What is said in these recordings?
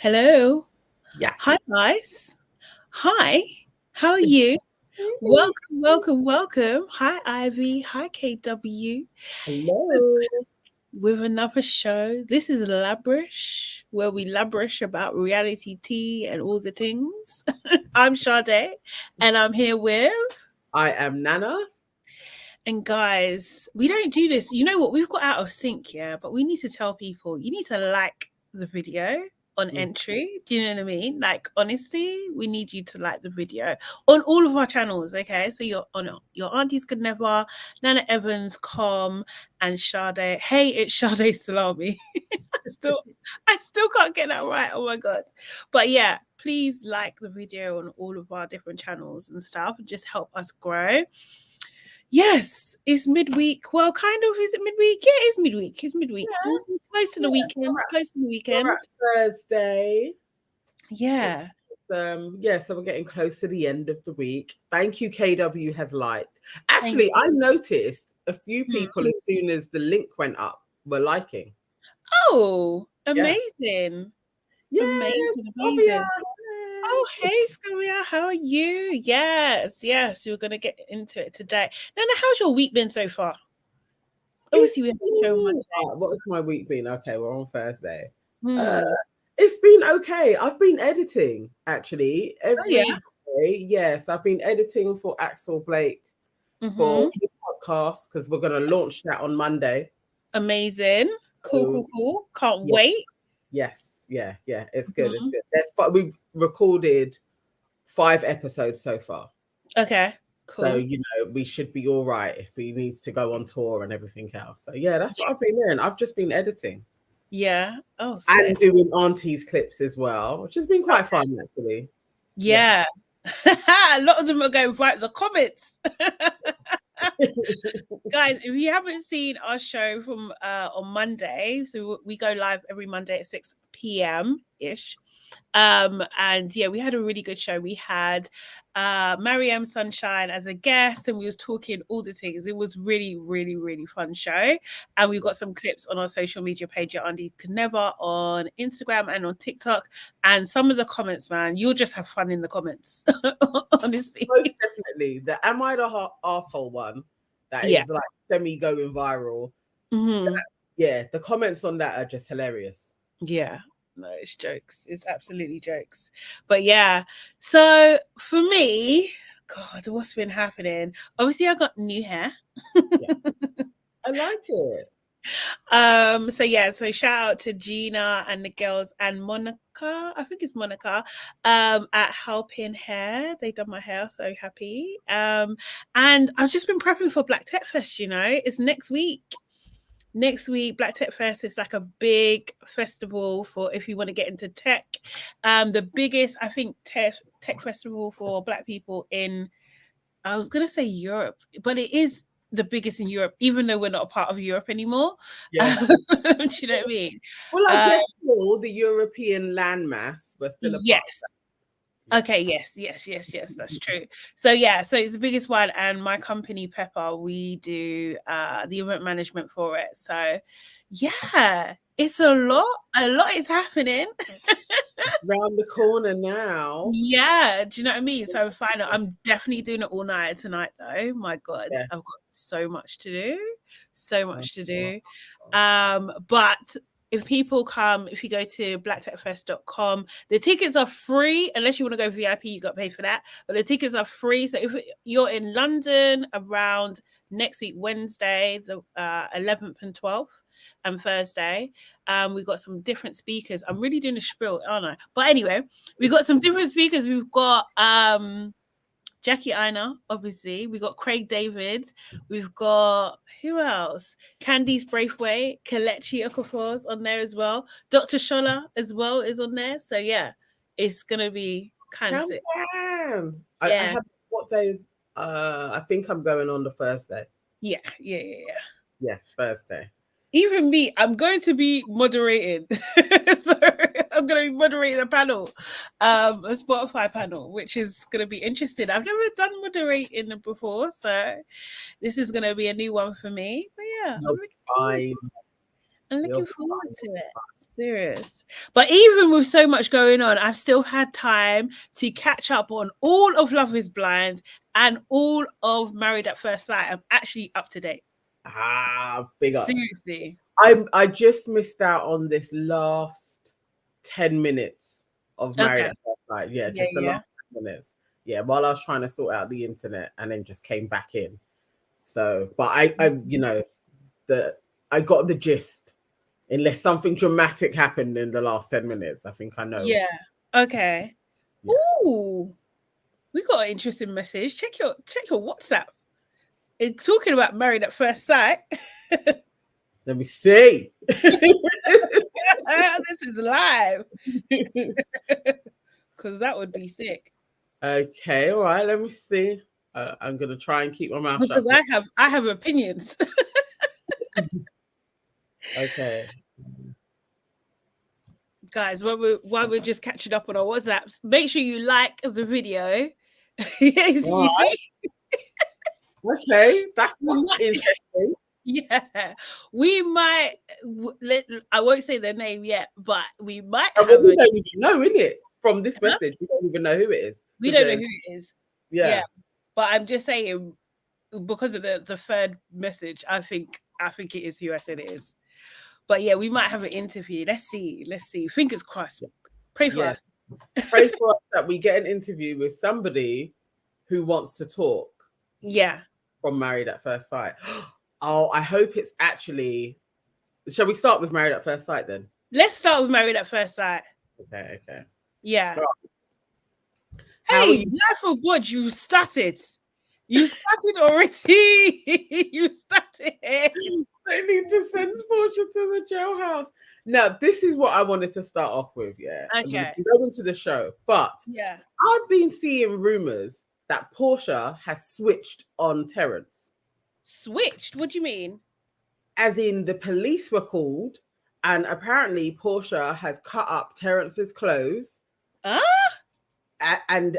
Hello. Yes. Hi, guys. Hi. How are you? Welcome. Hi, Ivy. Hi, KW. Hello. With another show. This is LABRISH, where we labrish about reality tea and all the things. I'm Sade, and I'm here with... I am Nana. And guys, we don't do this. You know what? We've got out of sync, yeah, but we need to tell people, you need to like the video on entry. Do you know what I mean? Like, honestly, we need you to like the video on all of our channels, okay? So you're on Your Aunties Could Never, Nana Evans, and Sade. Hey, it's Sade Salami. I still can't get that right. Oh my god. But yeah, please like the video on all of our different channels and stuff and just help us grow. Yes, it's midweek. Well, kind of. Is it midweek? Yeah, it's midweek. It's midweek. Yeah. Close to the weekend. Close to the weekend. Thursday. Yeah. So we're getting close to the end of the week. Thank you, KW has liked. Actually, I noticed a few people as soon as the link went up were liking. Oh, amazing. Yes. Amazing. Oh, hey, Scovia, how are you? Yes, we're going to get into it today. Nana, how's your week been so far? Obviously, we have a show on Monday. What has my week been? Okay, we're on Thursday. It's been okay. I've been editing, actually. Every day. Yes, I've been editing for Axel Blake for his podcast because we're going to launch that on Monday. Amazing. Cool. Can't wait. Yes, yeah. It's good. It's good. We've recorded 5 episodes so far. Okay, cool. So, we should be all right if we need to go on tour and everything else. So, yeah, that's what I've been doing. I've just been editing. Yeah. Oh, sick. And doing aunties clips as well, which has been quite fun, actually. Yeah. A lot of them are going right in the comments. Guys, if you haven't seen our show from on Monday, so we go live every Monday at 6 p.m. ish. And yeah, we had a really good show. We had Mariam Sunshine as a guest, and we was talking all the things. It was really, really, really fun show. And we've got some clips on our social media page, Your Aunties Could Never, on Instagram and on TikTok. And some of the comments, man, you'll just have fun in the comments. Honestly. Most definitely. The Am I the Asshole one that is like semi going viral. The comments on that are just hilarious. Yeah. No, it's jokes. It's absolutely jokes. But yeah, so for me, God, what's been happening? Obviously, I got new hair. I like it. So shout out to Gina and the girls and Monica. I think it's Monica. At Helping Hair. They done my hair, so happy. And I've just been prepping for Black Tech Fest, it's next week. Next week, Black Tech Fest is like a big festival for if you want to get into tech. The biggest, I think, tech festival for Black people in, I was going to say Europe, but it is the biggest in Europe, even though we're not a part of Europe anymore. Yeah. Do you know what I mean? Well, I guess still the European landmass was still a part of that. Okay, yes, that's true. So it's the biggest one, and my company Pepper, we do the event management for it. So yeah, it's a lot is happening around the corner now. Yeah, do you know what I mean? So I'm definitely doing it all night tonight though. My God, I've got so much to do. But if people come, if you go to blacktechfest.com, the tickets are free. Unless you want to go VIP, you got to pay for that. But the tickets are free. So if you're in London around next week, Wednesday, the 11th and 12th, and Thursday, we've got some different speakers. I'm really doing a spiel, aren't I? But anyway, we've got some different speakers. We've got Jackie Aina, obviously. We've got Craig David. We've got, who else? Candice Braithwaite, Kelechi Okafor's on there as well. Dr. Shola as well is on there. So yeah, it's going to be kind of sick. I have, what day? I think I'm going on the Thursday. Yeah. Yes, Thursday. Even me, I'm going to be moderating. So I'm going to be moderating a panel, a Spotify panel, which is going to be interesting. I've never done moderating before, so this is going to be a new one for me. But yeah, I'm looking forward to it. Serious. But even with so much going on, I've still had time to catch up on all of Love is Blind and all of Married at First Sight. I'm actually up to date. Big up. Seriously. I just missed out on this last 10 minutes of Married at First Sight. Yeah, just the last 10 minutes. Yeah, while I was trying to sort out the internet and then just came back in. So, but I you know, I got the gist. Unless something dramatic happened in the last 10 minutes, I think I know. Yeah. Okay. Yeah. Ooh, we got an interesting message. Check your WhatsApp. It's talking about Married at First Sight. Let me see. This is live. Because that would be sick. Okay, all right. Let me see. I'm gonna try and keep my mouth shut. Because I have opinions. Okay. Guys, while we're just catching up on our WhatsApps, make sure you like the video. Okay, that's interesting. Yeah, we might. I won't say their name yet, but we might. We don't even know, innit? From this message, we don't even know who it is. We don't know who it is. Yeah, but I'm just saying, because of the third message, I think it is who I said it is. But yeah, we might have an interview. Let's see. Fingers crossed. Pray for us. Pray for us that we get an interview with somebody who wants to talk. Yeah. From Married at First Sight. Oh, I hope it's actually. Shall we start with Married at First Sight then? Let's start with Married at First Sight. Okay. Yeah. Hey, Life of God, you started. You started already. You started. They need to send Portia to the jailhouse. Now, this is what I wanted to start off with, yeah. Okay. Go into the show. But yeah, I've been seeing rumors that Portia has switched on Terrence. Switched? What do you mean? As in the police were called, and apparently Portia has cut up Terrence's clothes. And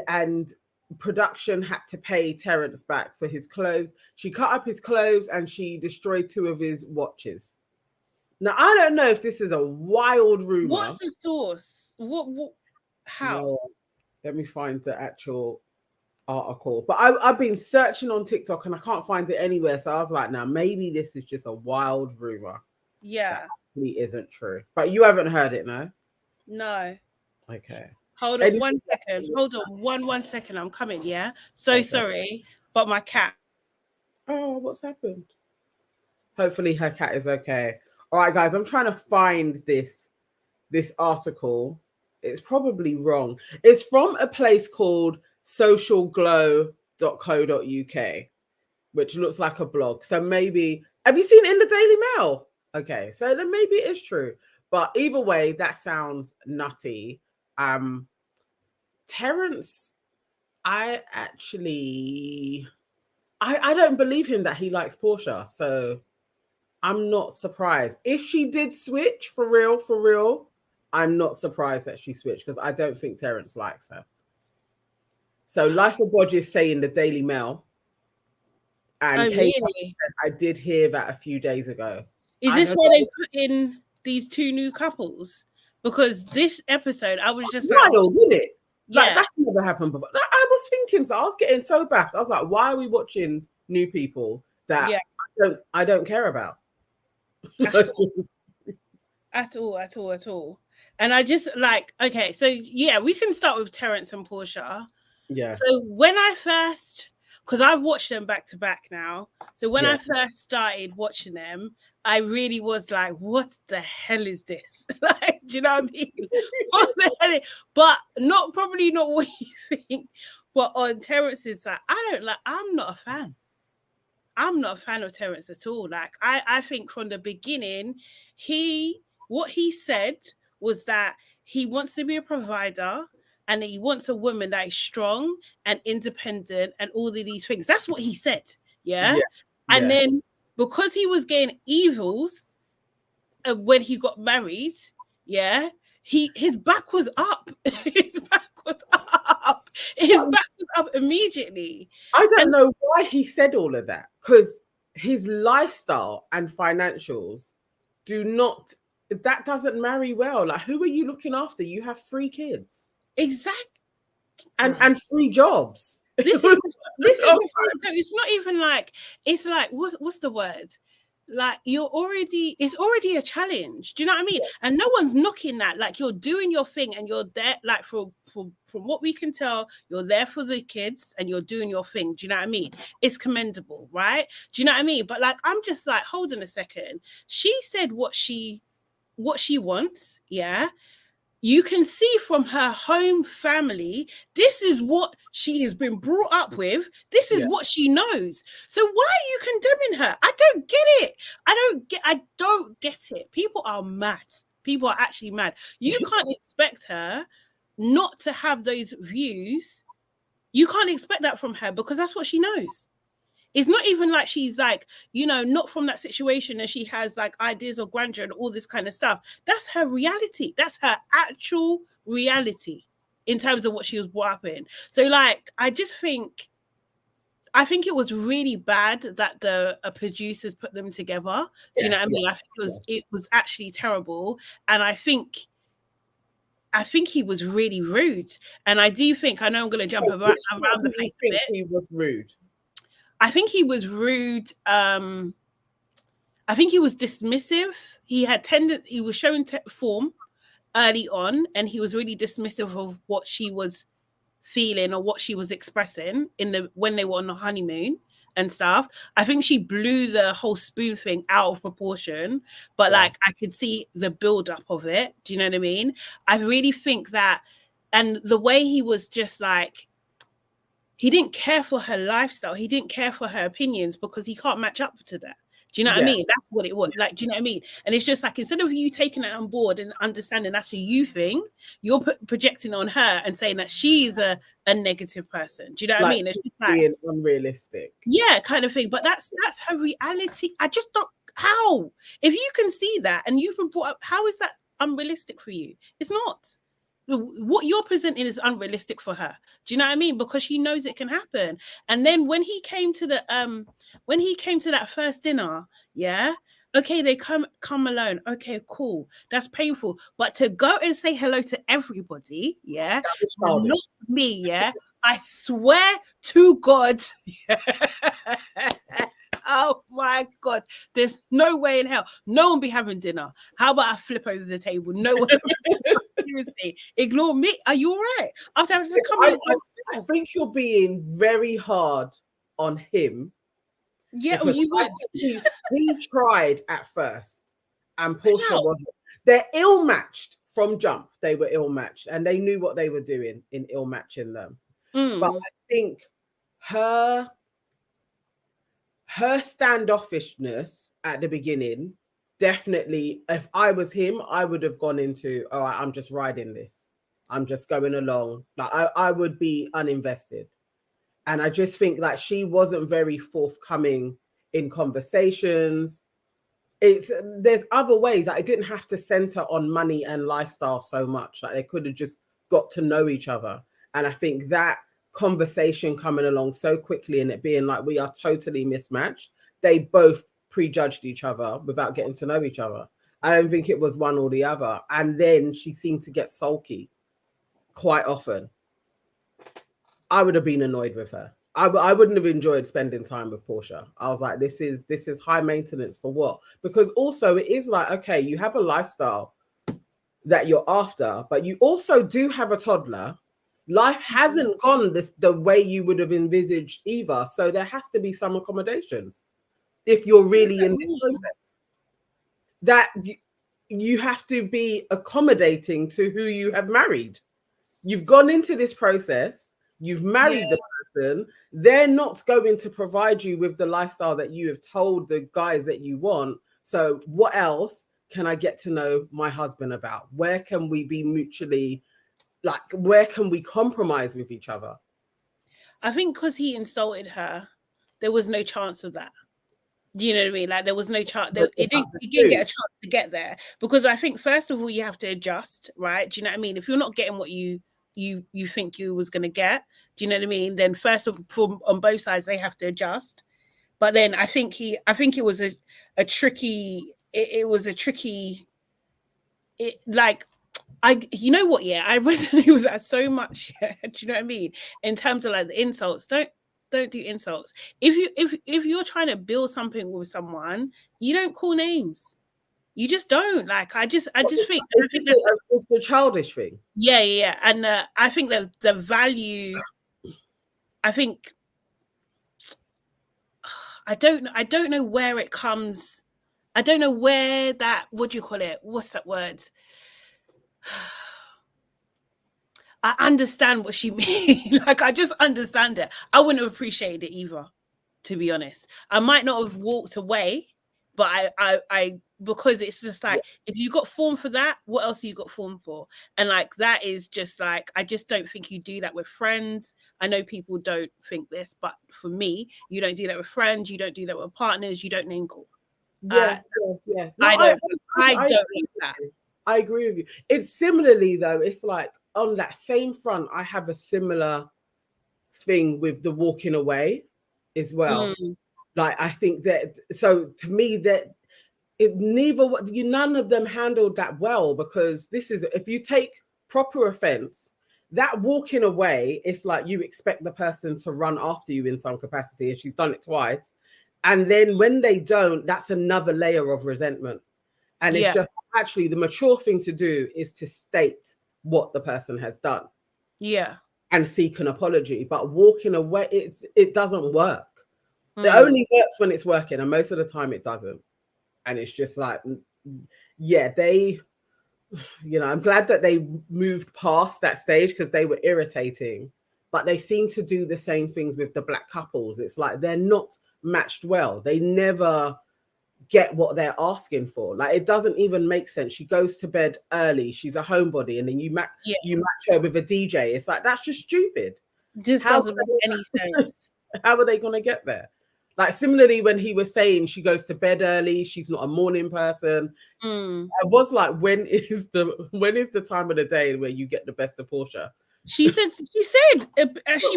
production had to pay Terrence back for his clothes. She cut up his clothes and she destroyed 2 of his watches. Now, I don't know if this is a wild rumor. What's the source? What how? No, let me find the actual article. But I've been searching on TikTok and I can't find it anywhere. So I was like, now maybe this is just a wild rumor. Yeah. That actually isn't true. But you haven't heard it, no? No. Okay. Hold on 1 second. Hold on one second. I'm coming, yeah? So sorry, but my cat. Oh, what's happened? Hopefully her cat is okay. All right, guys, I'm trying to find this article. It's probably wrong. It's from a place called socialglow.co.uk, which looks like a blog. So maybe, have you seen it in the Daily Mail? Okay, so then maybe it is true. But either way, that sounds nutty. Terrence, I don't believe him that he likes Portia, so I'm not surprised. If she did switch for real, I'm not surprised that she switched because I don't think Terrence likes her. So Life of Bodge is saying the Daily Mail. And really? I did hear that a few days ago. Is this why they put in these 2 new couples? Because this episode, I was just wild, isn't it? Like, that's never happened before. I was thinking, so I was getting so baffed. I was like, why are we watching new people that I don't care about? At all. And I just like, okay, so yeah, we can start with Terrence and Portia. Yeah. So when I first, because I've watched them back to back now. So when I first started watching them, I really was like, what the hell is this? Like, do you know what I mean? What the hell is, but probably not what you think. But on Terrence's side, I'm not a fan. I'm not a fan of Terrence at all. Like, I think from the beginning, what he said was that he wants to be a provider and he wants a woman that is strong and independent and all of these things. That's what he said. Yeah. And then because he was getting evils when he got married, his back was up. His back was up. His back was up immediately. I don't know why he said all of that, because his lifestyle and financials that doesn't marry well. Like, who are you looking after? You have 3 kids. Exactly. And 3 jobs. This is the thing. So it's not even like, it's like, what's the word? Like, it's already a challenge. Do you know what I mean? Yes. And no one's knocking that. Like, you're doing your thing and you're there, like, from what we can tell, you're there for the kids and you're doing your thing. Do you know what I mean? It's commendable, right? Do you know what I mean? But like, I'm just like, hold on a second. She said what she wants, yeah. You can see from her home family, this is what she has been brought up with. This is what she knows. So why are you condemning her? I don't get it. I don't get it. People are mad. People are actually mad. You can't expect her not to have those views. You can't expect that from her because that's what she knows. It's not even like she's like, not from that situation and she has like ideas of grandeur and all this kind of stuff. That's her reality. That's her actual reality in terms of what she was brought up in. So like, I think it was really bad that the producers put them together. Do you know what I mean? I think it was actually terrible. And I think he was really rude. And I do think, I know I'm going to jump around the place a bit. He was rude. I think he was rude. I think he was dismissive. He was showing form early on, and he was really dismissive of what she was feeling or what she was expressing when they were on the honeymoon and stuff. I think she blew the whole spoon thing out of proportion, but like I could see the build up of it. Do you know what I mean? I really think that, and the way he was just like, he didn't care for her lifestyle. He didn't care for her opinions because he can't match up to that. Do you know what I mean? That's what it was. Like, do you know what I mean? And it's just like, instead of you taking it on board and understanding that's a you thing, you're projecting on her and saying that she's a negative person. Do you know what I mean? It's just like being unrealistic. Yeah, kind of thing. But that's her reality. I just don't, how? If you can see that and you've been brought up, how is that unrealistic for you? It's not. What you're presenting is unrealistic for her. Do you know what I mean? Because she knows it can happen. And then when he came to that first dinner, okay, they come alone. Okay, cool. That's painful. But to go and say hello to everybody, not me, I swear to God. Oh my God, there's no way in hell. No one be having dinner. How about I flip over the table? No one. Seriously, ignore me. Are you all right? After having to come in. I think you're being very hard on him. Yeah, you would. He tried at first, and Portia wasn't. They're ill-matched from jump. They were ill-matched, and they knew what they were doing in ill-matching them. But I think her standoffishness at the beginning, definitely, if I was him, I would have gone into, all right, I'm just riding this. I'm just going along. Like I would be uninvested. And I just think that she wasn't very forthcoming in conversations. There's other ways that it didn't have to center on money and lifestyle so much. Like they could have just got to know each other. And I think that conversation coming along so quickly and it being like we are totally mismatched, they both prejudged each other without getting to know each other. I don't think it was one or the other. And then she seemed to get sulky quite often. I would have been annoyed with her. I wouldn't have enjoyed spending time with Portia. I was like, this is high maintenance for what? Because also it is like, okay, you have a lifestyle that you're after, but you also do have a toddler. Life hasn't gone the way you would have envisaged either. So there has to be some accommodations if you're really in this process. That you have to be accommodating to who you have married. You've gone into this process. You've married the person. They're not going to provide you with the lifestyle that you have told the guys that you want. So what else can I get to know my husband about? Where can we be mutually, like, where can we compromise with each other? I think because he insulted her, there was no chance of that. Do you know what I mean? Like there was no chance. He didn't get a chance to get there because I think first of all you have to adjust, right? Do you know what I mean? If you're not getting what you think you was going to get, do you know what I mean? Then first of all, on both sides they have to adjust. But then I think it was a tricky it was a tricky. You know what? Yeah, I resonate with that so much. Yeah, do you know what I mean? In terms of like the insults, don't do insults. If you're trying to build something with someone, you don't call names. You just don't. Like I just think it's the childish thing. Yeah, and I think that the value. I think I don't know where it comes. I don't know where that. What do you call it? What's that word? I understand what she means. Like, I just understand it. I wouldn't have appreciated it either, to be honest. I might not have walked away, but I because it's just like, if you got formed for that, what else have you got formed for? And like, that is just like, I just don't think you do that with friends. I know people don't think this, but for me, you don't do that with friends. You don't do that with partners. You don't name call. Yeah, yeah. No, I don't like that. I agree with you. It's similarly though. It's like on that same front, I have a similar thing with the walking away as well. Like I think that, so to me that none of them handled that well, because this is, if you take proper offense, that walking away, it's like you expect the person to run after you in some capacity, and she's done it twice. And then when they don't, that's another layer of resentment. And it's just actually the mature thing to do is to state what the person has done. Yeah. And seek an apology. But walking away, it doesn't work. It only works when it's working, and most of the time it doesn't. And it's just like, yeah, they, I'm glad that they moved past that stage, because they were irritating. But they seem to do the same things with the black couples. It's like they're not matched well. They never get what they're asking for. Like, it doesn't even make sense. She goes to bed early, she's a homebody, and then you match her with a DJ. It's like, that's just stupid. Just doesn't make any sense. How are they going to get there? Like, similarly, when he was saying she goes to bed early, she's not a morning person. I was like, when is the time of the day where you get the best of Portia? She said she peaks in the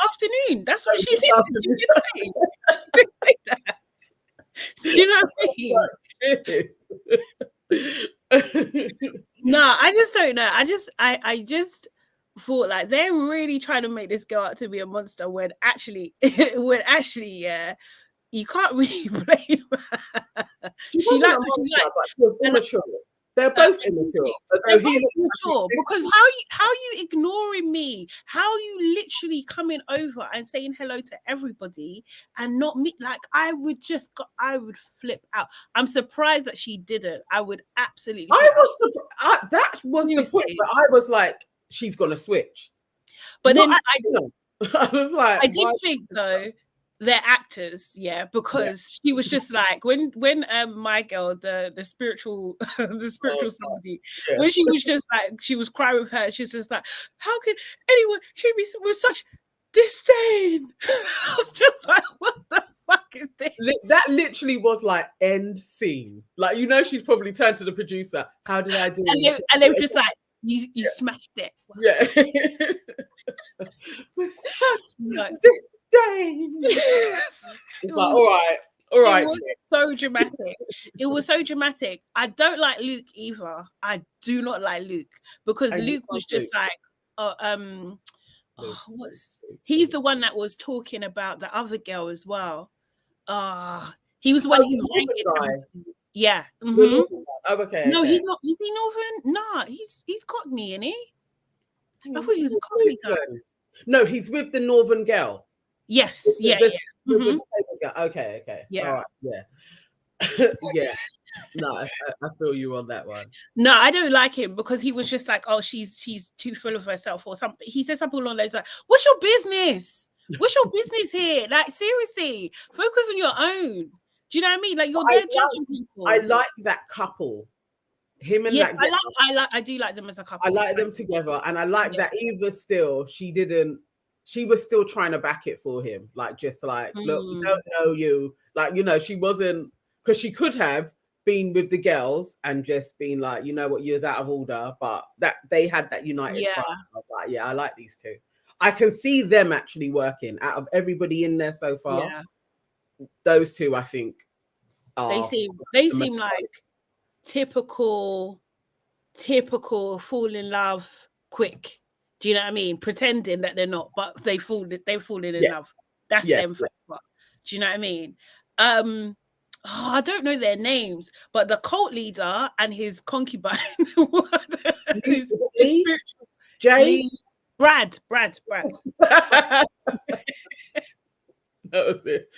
afternoon. That's what she said. You know what I mean? No, I just don't know. I just thought like they're really trying to make this girl out to be a monster, when actually, yeah, you can't really blame her. She likes what she likes. She was immature. They're both immature. They're both immature, because how you ignoring me? How you literally coming over and saying hello to everybody and not me? Like, I would flip out. I'm surprised that she didn't. I would absolutely. I was surprised. That was the point where I was like, she's gonna switch. But then I was like, I did think though, they're actors, because she was just like, when my girl, the spiritual somebody, when she was just like, she was crying with her, she's just like, how can anyone treat me with such disdain? I was just like, what the fuck is this? That literally was like end scene. Like, she's probably turned to the producer, how did I do it? And they were just like, you smashed it. Yeah. With such disdain. It's like, all right. It was so dramatic. It was so dramatic. I don't like Luke either. I do not like Luke, because Luke was just like, he's the one that was talking about the other girl as well. He was one who ranking. Yeah. Oh, okay. No, he's not. Is he Northern? Nah, he's Cockney, isn't he? I thought he was a Cockney guy. No, he's with the Northern girl. Yes. Yeah. Okay. Yeah. All right. Yeah. Yeah. No, I feel you on that one. No, I don't like him, because he was just like, oh, she's too full of herself or something. He said something along those lines. What's your business? What's your business here? Like, seriously, focus on your own. Do you know what I mean? Like, you're there judging people. I like that couple. Him and that. I do like them as a couple. I like them together, and I like that Eva still. She was still trying to back it for him. Like, just like, look, we don't know you. Like, she wasn't, because she could have been with the girls and just been like, you know what, you was out of order. But that they had that united front. I was like, yeah, I like these two. I can see them actually working. Out of everybody in there so far, those two, I think, They seem like typical fall in love quick. Do you know what I mean? Pretending that they're not, but they've fallen in love. That's them forever. Do you know what I mean? I don't know their names, but the cult leader and his concubine, his spiritual Jay, Brad. That was it.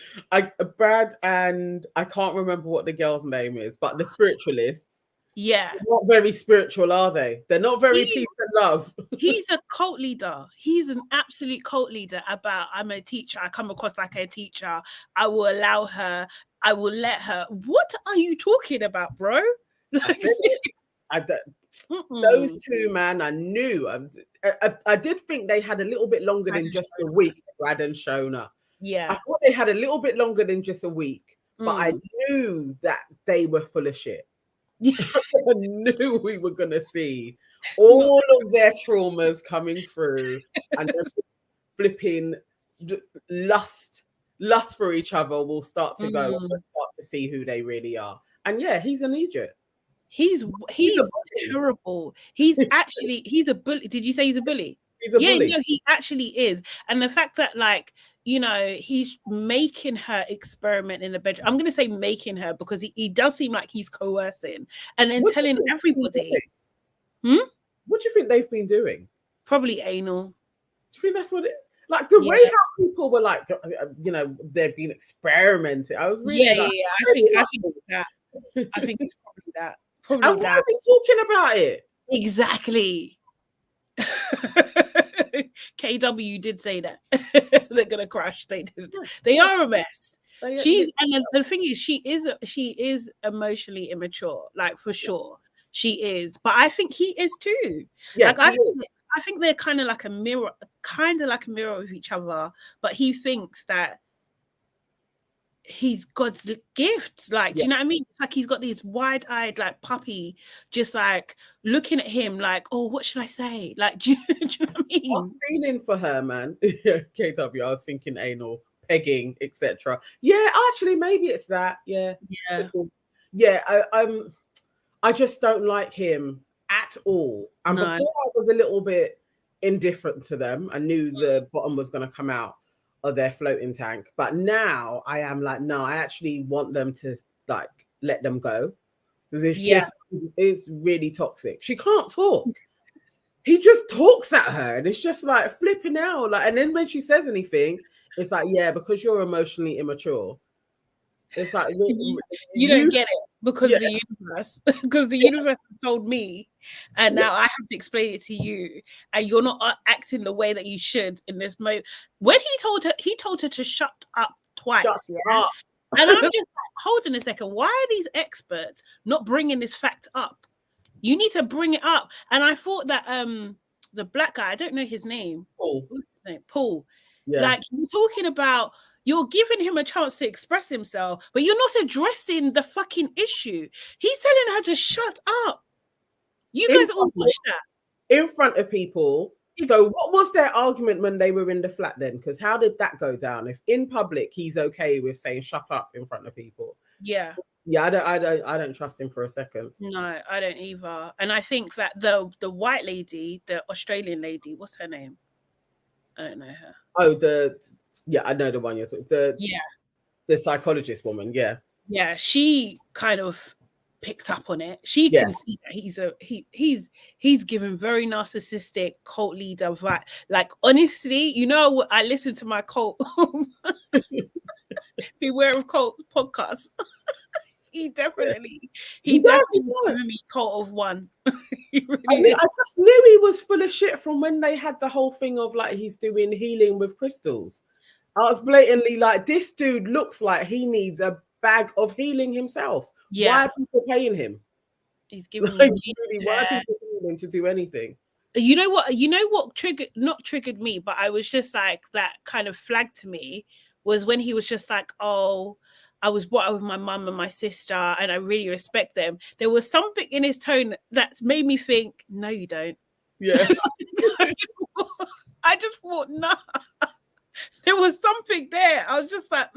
Brad, and I can't remember what the girl's name is, but the spiritualists. Yeah. They're not very spiritual, are they? They're not very peace and love. He's a cult leader. He's an absolute cult leader about, I'm a teacher. I come across like a teacher. I will allow her. I will let her. What are you talking about, bro? Those two, man, I knew. I did think they had a little bit longer than just a week, Brad and Shona. Yeah. I thought they had a little bit longer than just a week, but I knew that they were full of shit. I knew we were going to see all of their traumas coming through and just flipping lust for each other will start to go and we'll start to see who they really are. And yeah, he's an idiot. He's terrible. He's a bully. Did you say he's a bully? He's a bully. No, he actually is. And the fact that, like, you know, he's making her experiment in the bedroom. I'm going to say making her because he does seem like he's coercing and then telling everybody. What do you think they've been doing? Probably anal. Do you think that's what it? Like the way how people were like, you know, they've been experimenting. I was really I think that. I think it's probably that. And why is he talking about it? Exactly. KW did say that they're gonna crash. They did. They are a mess. And the thing is, she is emotionally immature, like for sure. She is, but I think he is too. Yes, like I think they're kind of like a mirror of each other. But he thinks that he's God's gift. Like, do you know what I mean? It's like he's got these wide-eyed, like puppy, just like looking at him, like, oh, what should I say? Like, do you know what I mean? I was feeling for her, man. KW, I was thinking anal, pegging, etc. Yeah, actually, maybe it's that. Yeah. I just don't like him at all. And before I was a little bit indifferent to them. I knew the bottom was going to come out of their floating tank, but now I am like, no, I actually want them to like let them go because it's really toxic. She can't talk. He just talks at her and it's just like flipping out. Like, and then when she says anything, it's like, yeah, because you're emotionally immature. It's like you don't get it because the universe told me, and now I have to explain it to you, and you're not acting the way that you should in this moment. When he told her to shut up twice. Up. And I'm just like, hold on a second. Why are these experts not bringing this fact up? You need to bring it up. And I thought that the black guy, I don't know his name. Paul. What's his name? Paul. Yeah. Like, you're talking about, you're giving him a chance to express himself, but you're not addressing the fucking issue. He's telling her to shut up. You guys all watch that. In front of people. So what was their argument when they were in the flat then? Because how did that go down? If in public he's okay with saying shut up in front of people. Yeah. Yeah, I don't trust him for a second. No, I don't either. And I think that the white lady, the Australian lady, what's her name? I don't know her. Oh, I know the one you're talking. The psychologist woman, yeah. Yeah, she kind of picked up on it. She can see that he's given very narcissistic cult leader vibe. Like, honestly, you know, I listen to my cult Beware of Cult podcast. He definitely was me cult of one. Really I just knew he was full of shit from when they had the whole thing of like he's doing healing with crystals. I was blatantly like, this dude looks like he needs a bag of healing himself. Yeah. Why are people paying him? He's giving why are people paying him to do anything? You know what not triggered me, but I was just like, that kind of flagged to me was when he was just like, oh, I was brought up with my mum and my sister and I really respect them. There was something in his tone that made me think, no, you don't. Yeah. I just thought, nah. There was something there. I was just like,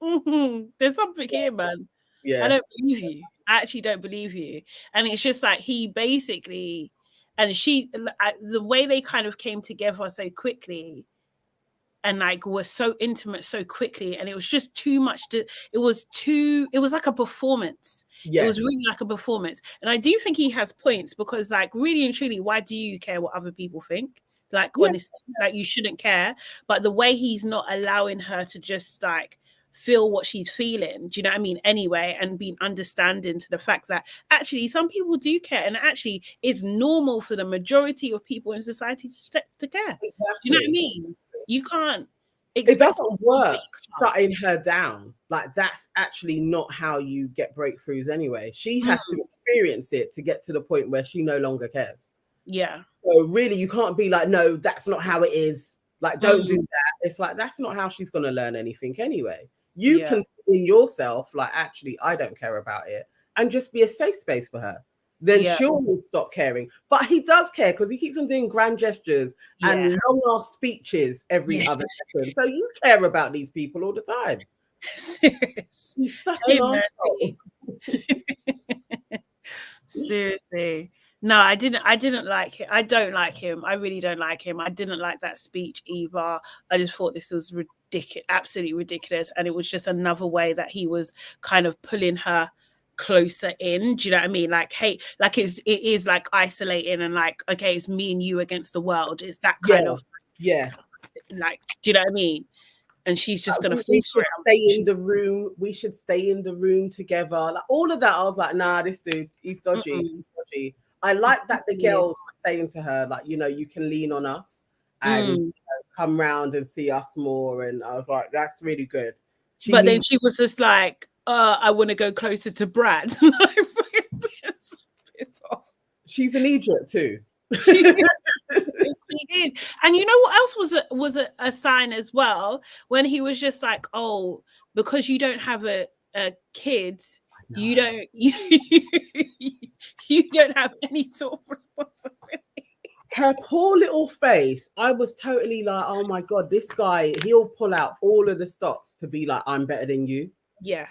There's something here, man. I don't believe you. I actually don't believe you. And it's just like he basically, and she, the way they kind of came together so quickly, and like were so intimate so quickly, and it was just too much. It was like a performance. It was really like a performance. And I do think he has points, because like really and truly, why do you care what other people think? Like honestly, like you shouldn't care. But the way he's not allowing her to just like feel what she's feeling, do you know what I mean, anyway, and being understanding to the fact that actually some people do care, and actually it's normal for the majority of people in society to care. Do you know what I mean? You can't it doesn't work shutting her down. Like, that's actually not how you get breakthroughs anyway. She has to experience it to get to the point where she no longer cares. Yeah. So really, you can't be like, no, that's not how it is. Like, don't do that. It's like, that's not how she's going to learn anything anyway. You can see in yourself, like, actually, I don't care about it, and just be a safe space for her. Then she'll stop caring. But he does care, because he keeps on doing grand gestures and long-ass speeches every other second. So you care about these people all the time. Serious. He's such an arsehole. Seriously. No, I didn't like him. I don't like him. I really don't like him. I didn't like that speech either. I just thought this was ridiculous, absolutely ridiculous. And it was just another way that he was kind of pulling her closer in. Do you know what I mean? Like, hey, like it is like isolating, and like, okay, it's me and you against the world. It's that kind of like, do you know what I mean? And she's just gonna we should stay in the room. We should stay in the room together. Like all of that, I was like, nah, this dude, he's dodgy. He's dodgy. I like that the girls were saying to her, like, you know, you can lean on us and you know, come round and see us more. And I was like, that's really good. But then she was just like, I want to go closer to Brad. She's an idiot too. She is. And you know what else was a sign as well, when he was just like, oh, because you don't have a kid, you don't you don't have any sort of responsibility. Her poor little face, I was totally like, oh my God, this guy, he'll pull out all of the stops to be like, I'm better than you. Yeah.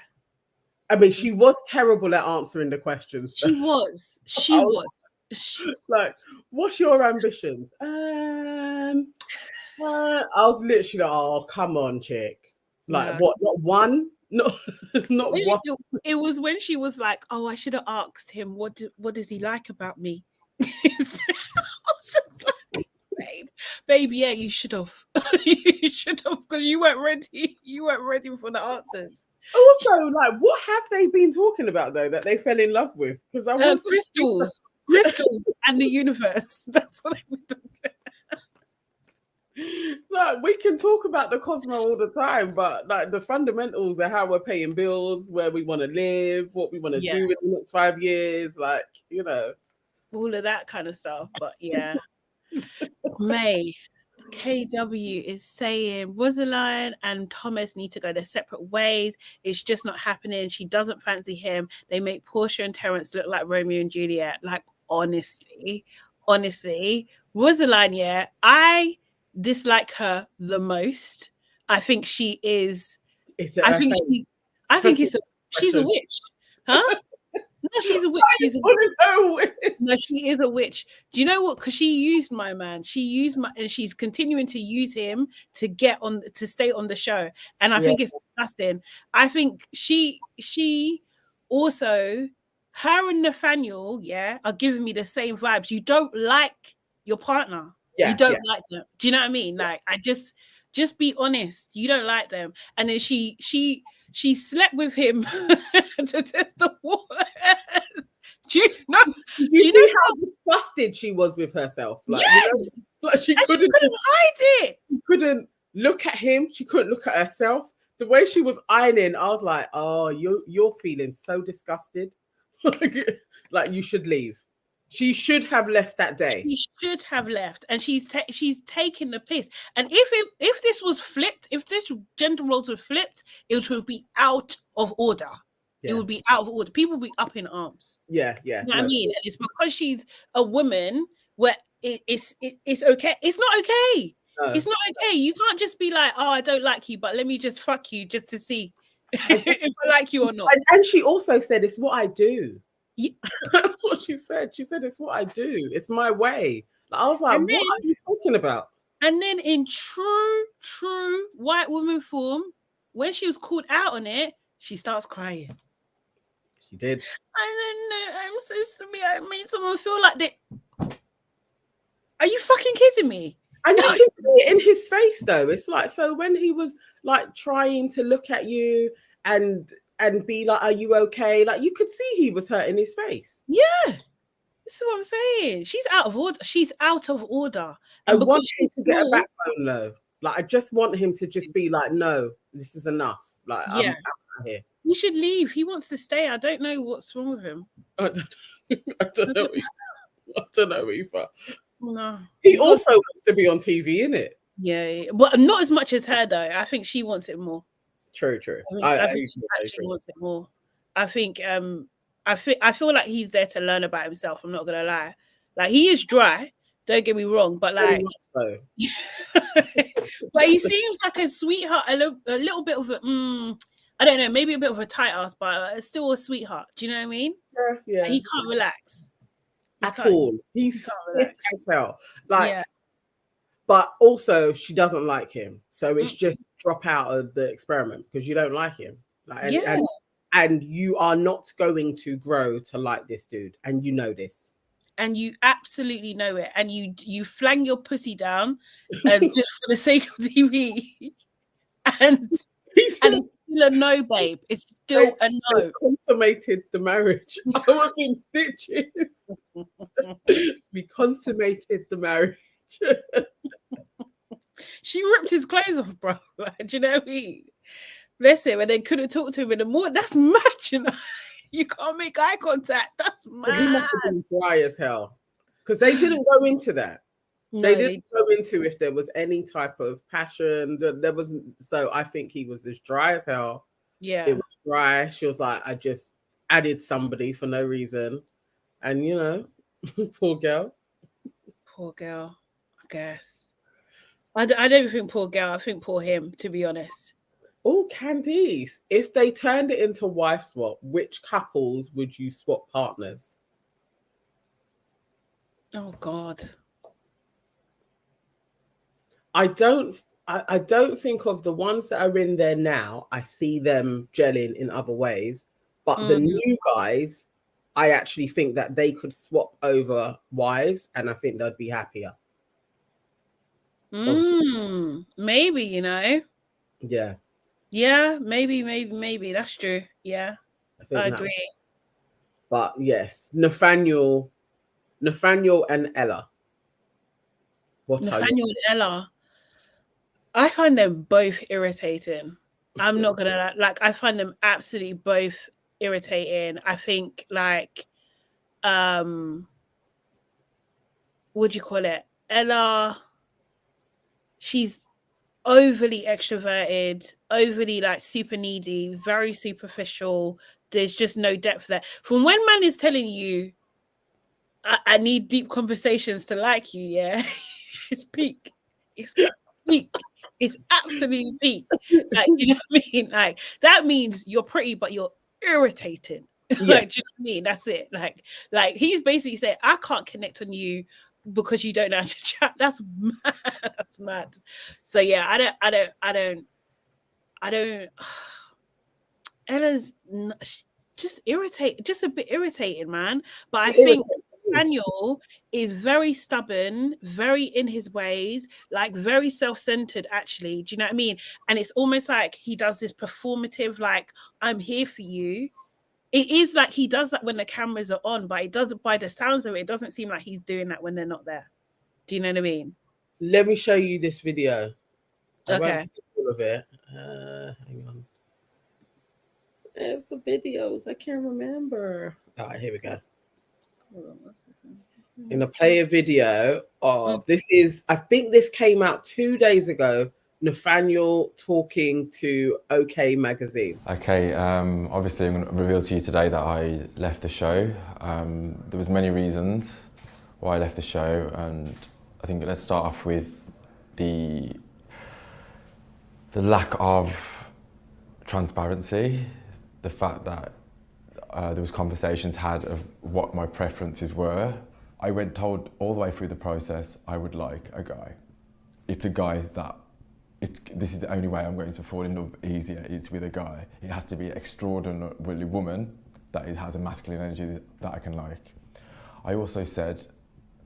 I mean, she was terrible at answering the questions. She was. Like, what's your ambitions? I was literally like, oh, come on, chick. Like, what? Not one? Not one. It was when she was like, oh, I should have asked him, what does he like about me? Baby, yeah, you should have. You should have, because you weren't ready. You weren't ready for the answers. Also, like, what have they been talking about though that they fell in love with? Because I was crystals and the universe. That's what they were talking about. Like, we can talk about the cosmos all the time, but like the fundamentals of how we're paying bills, where we want to live, what we want to do in the next 5 years, like, you know, all of that kind of stuff. But yeah. May KW is saying Rosalind and Thomas need to go their separate ways. It's just not happening. She doesn't fancy him. They make Portia and Terence look like Romeo and Juliet. Like, honestly, Rosalind, yeah, I dislike her the most. I think she is. She's a witch, huh? No, she's a witch. No, she is a witch. Do you know what? Because she used my man. And she's continuing to use him to stay on the show. And I think it's disgusting. I think she also, her and Nathaniel, are giving me the same vibes. You don't like your partner. You don't like them. Do you know what I mean? Like, I just be honest. You don't like them. And then she slept with him to test the waters. Do you know how disgusted she was with herself? Like, yes! Like she couldn't hide it. She couldn't look at him. She couldn't look at herself. The way she was ironing, I was like, oh, you're feeling so disgusted. Like, you should leave. She should have left that day. She should have left, and she's taking the piss. And if this was flipped, if this gender roles were flipped, it would be out of order. It would be out of order. People would be up in arms. Yeah. You know what I mean? And it's because she's a woman where it's okay. It's not okay. No. It's not okay. You can't just be like, oh, I don't like you, but let me just fuck you just to see. if I like you or not. And she also said, it's what I do. Yeah. That's what she said. She said, it's what I do. It's my way. I was like, what are you talking about? And then in true white woman form, when she was called out on it, she starts crying. She did. I don't know. I'm so sorry. I made someone feel like they. Are you fucking kidding me? And you can see it in his face, though. It's like, so when he was like trying to look at you and be like, are you okay? Like, you could see he was hurt in his face. Yeah. This is what I'm saying. She's out of order. She's out of order. And I want him to get a backbone, though. Like, I just want him to just be like, no, this is enough. Like, I'm out here. He should leave. He wants to stay. I don't know what's wrong with him. I don't know. I don't know either. No. He also wants to be on TV, innit? Yeah. But not as much as her, though. I think she wants it more. True. I think she actually wants it more. I think I feel like he's there to learn about himself. I'm not gonna lie. Like, he is dry, don't get me wrong, but like so. But he seems like a sweetheart, a little bit of a I don't know, maybe a bit of a tight ass, but still a sweetheart. Do you know what I mean? Yeah. He can't relax. At all. He's stiff as hell. Like, but also she doesn't like him. So it's just drop out of the experiment because you don't like him. Like, and you are not going to grow to like this dude. And you know this. And you absolutely know it. And you flang your pussy down just for the sake of TV. And it's still a no, babe. It's still a no. Consummated the marriage. I was in stitches. We consummated the marriage. She ripped his clothes off, bro. Like, do you know what I mean? Bless him, and they couldn't talk to him in the morning. That's mad, you know. You can't make eye contact. That's mad. He must have been dry as hell because they didn't go into that. No, they didn't go into if there was any type of passion. There wasn't. So I think he was as dry as hell. Yeah, it was dry. She was like, I just added somebody for no reason, and you know, poor girl. Poor girl. I guess. I don't think poor girl. I think poor him. To be honest. Oh, Candice, if they turned it into wife swap, which couples would you swap partners? Oh God. I don't think of the ones that are in there now. I see them gelling in other ways, but the new guys, I actually think that they could swap over wives and I think they'd be happier. Maybe, you know. Yeah. Yeah, maybe. That's true. Yeah, I agree. But yes, Nathaniel and Ella. Nathaniel and Ella. I find them both irritating. I'm not gonna like. I find them absolutely both irritating. I think like, what do you call it? Ella. She's overly extroverted, overly like super needy, very superficial. There's just no depth there. From when man is telling you, I need deep conversations to like you, yeah, it's peak. It's peak. It's absolutely peak. Like, you know what I mean? Like, that means you're pretty, but you're irritating. Yeah. Like, do you know what I mean? That's it. Like he's basically saying, I can't connect on you because you don't know how to chat. That's mad. That's mad. So yeah, I don't. Ella's just irritating, just a bit irritating, man. But I think Daniel is very stubborn, very in his ways, like very self-centered, actually. Do you know what I mean? And it's almost like he does this performative, like, I'm here for you. It is like he does that when the cameras are on, but it doesn't, by the sounds of it, it doesn't seem like he's doing that when they're not there. Do you know what I mean? Let me show you this video. Okay. All of it. Hang on. There's the videos. I can't remember. All right, here we go. Hold on 1 second. I'm gonna play a video of this. I think this came out 2 days ago. Nathaniel talking to OK Magazine. Okay, obviously I'm going to reveal to you today that I left the show. There was many reasons why I left the show, and I think let's start off with the lack of transparency, the fact that there was conversations had of what my preferences were. I went told all the way through the process I would like a guy. It's a guy that, this is the only way I'm going to fall in love easier, is with a guy. It has to be an extraordinarily woman that has a masculine energy that I can like. I also said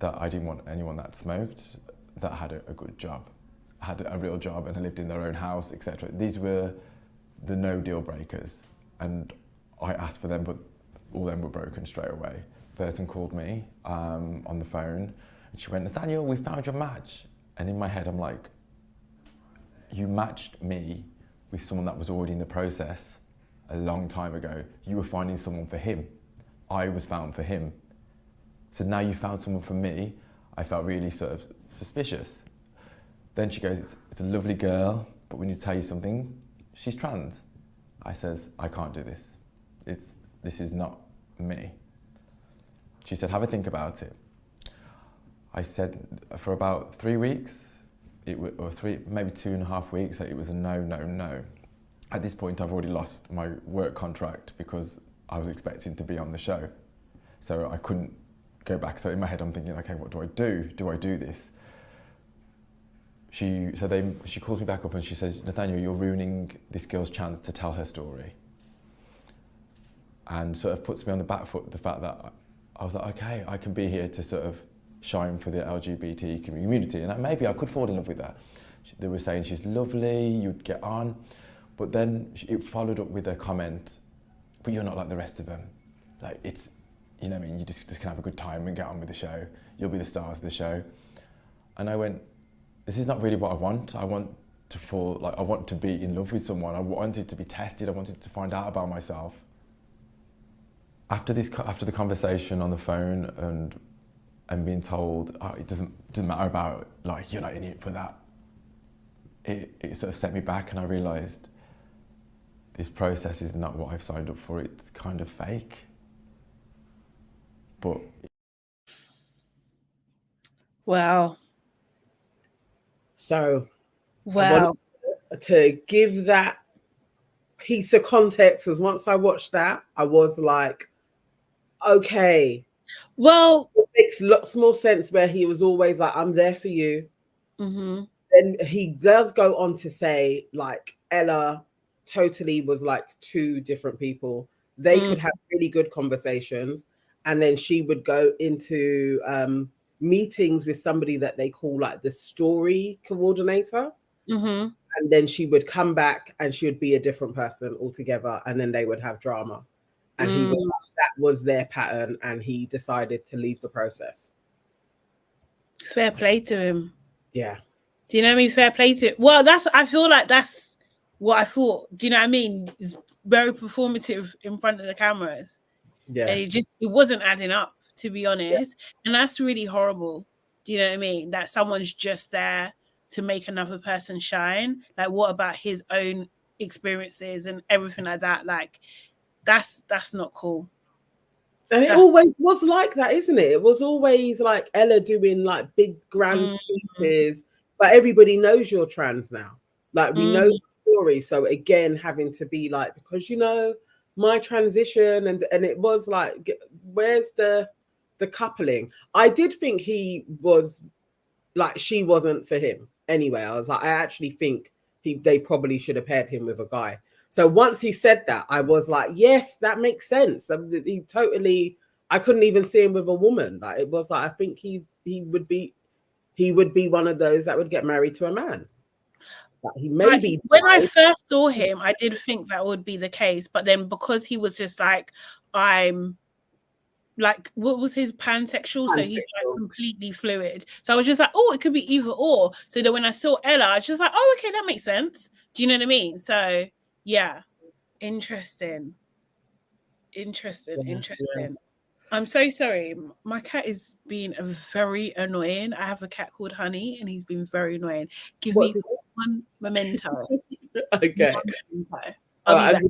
that I didn't want anyone that smoked, that had a good job, had a real job and lived in their own house, etc. These were the no deal breakers. And I asked for them, but all them were broken straight away. The person called me on the phone and she went, Nathaniel, we found your match. And in my head, I'm like, you matched me with someone that was already in the process a long time ago. You were finding someone for him. I was found for him. So now you found someone for me. I felt really sort of suspicious. Then she goes, it's a lovely girl, but we need to tell you something. She's trans. I says, I can't do this. This is not me. She said, have a think about it. I said, for about 3 weeks, maybe 2.5 weeks, it was a no, no, no. At this point, I've already lost my work contract because I was expecting to be on the show. So I couldn't go back. So in my head, I'm thinking, okay, what do I do? Do I do this? She calls me back up and she says, Nathaniel, you're ruining this girl's chance to tell her story. And sort of puts me on the back foot, the fact that I was like, okay, I can be here to sort of shine for the LGBT community, and maybe I could fall in love with her. They were saying she's lovely, you'd get on, but then it followed up with a comment, but you're not like the rest of them. Like, it's, you know what I mean, you just can have a good time and get on with the show. You'll be the stars of the show. And I went, this is not really what I want. I want to be in love with someone. I wanted to be tested. I wanted to find out about myself. After the conversation on the phone and being told, oh, it doesn't matter about, like, you're not in it for that, it sort of set me back, and I realised this process is not what I've signed up for. It's kind of fake. But wow. So wow. I wanted to give that piece of context, because once I watched that, I was like, okay. Well, it makes lots more sense where he was always like, I'm there for you. Mm-hmm. And he does go on to say, like, Ella totally was like two different people. They could have really good conversations, and then she would go into meetings with somebody that they call like the story coordinator. Mm-hmm. And then she would come back and she would be a different person altogether, and then they would have drama. And he was like, that was their pattern, and he decided to leave the process. Fair play to him. Yeah. Do you know what I mean? Fair play to it. Well, I feel like that's what I thought. Do you know what I mean? It's very performative in front of the cameras. Yeah. And it wasn't adding up, to be honest. Yeah. And that's really horrible. Do you know what I mean? That someone's just there to make another person shine. Like, what about his own experiences and everything like that? Like, that's not cool. And it always was like that, isn't it? It was always like Ella doing like big grand speeches, but everybody knows you're trans now. Like, we know the story. So again, having to be like, because, you know, my transition, and it was like, where's the coupling? I did think he was like, she wasn't for him anyway. I was like, I actually think they probably should have paired him with a guy. So once he said that, I was like, yes, that makes sense. He totally, I couldn't even see him with a woman. Like, it was like, I think he would be one of those that would get married to a man. Like, he maybe when I first saw him, I did think that would be the case, but then because he was just like, I'm like, what was his pansexual? So he's like completely fluid. So I was just like, oh, it could be either or. So then when I saw Ella, I was just like, oh, okay, that makes sense. Do you know what I mean? So yeah, interesting. Yeah. I'm so sorry. My cat is being very annoying. I have a cat called Honey, and he's been very annoying. Give me one memento. Okay. I'll be back.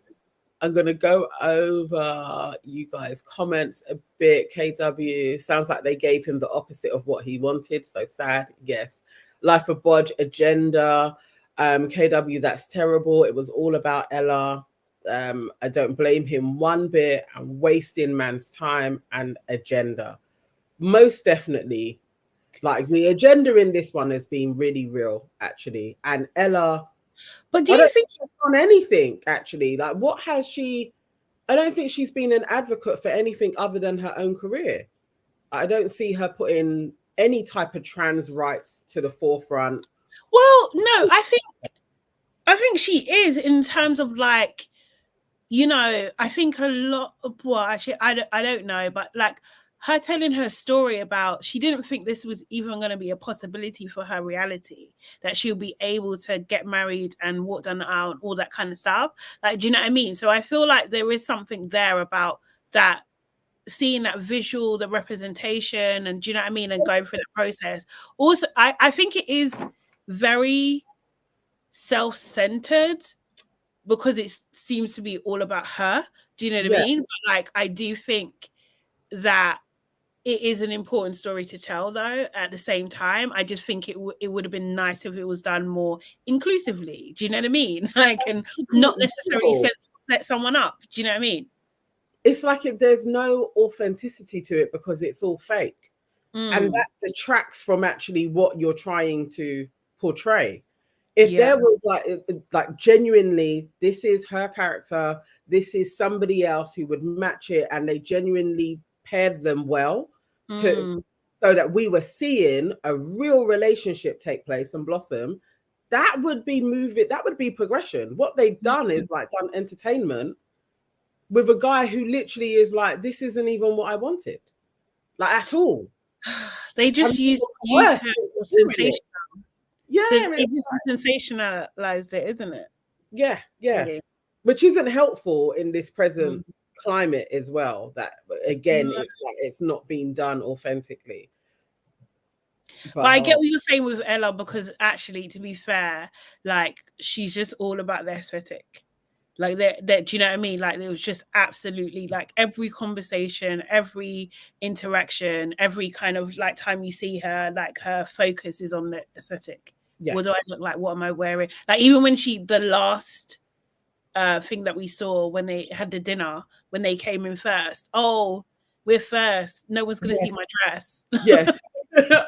I'm going to go over you guys' comments a bit. KW, sounds like they gave him the opposite of what he wanted. So sad. Yes. Life of Bodge agenda. KW, that's terrible. It was all about Ella. I don't blame him one bit. I'm wasting man's time and agenda. Most definitely. Like the agenda in this one has been really real, actually. And Ella, but do you think she's done anything actually? Like, what has she? I don't think she's been an advocate for anything other than her own career. I don't see her putting any type of trans rights to the forefront. Well, no, I think she is, in terms of like, you know, I think a lot of, well, actually, I don't know, but like her telling her story about, she didn't think this was even going to be a possibility for her reality, that she'll be able to get married and walk down the aisle and all that kind of stuff. Like, do you know what I mean? So I feel like there is something there about that, seeing that visual, the representation, and do you know what I mean? And going through the process. Also, I think it is very self-centered, because it seems to be all about her. Do you know what I mean? But like, I do think that it is an important story to tell, though. At the same time, I just think it would have been nice if it was done more inclusively. Do you know what I mean? Like, and not necessarily set someone up. Do you know what I mean? It's like there's no authenticity to it because it's all fake. And that detracts from actually what you're trying to portray. If there was like genuinely, this is her character, this is somebody else who would match it, and they genuinely paired them well so that we were seeing a real relationship take place and blossom, that would be that would be progression. What they've done is like done entertainment with a guy who literally is like, this isn't even what I wanted, like at all. They just use her sensation. Yeah, so it just sensationalized it, isn't it? Yeah, really. Which isn't helpful in this present climate as well. That again, it's like it's not being done authentically. But I get what you're saying with Ella, because actually, to be fair, like she's just all about the aesthetic. Like that, do you know what I mean? Like it was just absolutely like every conversation, every interaction, every kind of like time you see her, like her focus is on the aesthetic. Yeah. What do I look like? What am I wearing? Like even when the last thing that we saw when they had the dinner, when they came in first. Oh, we're first. No one's going to see my dress. Yes.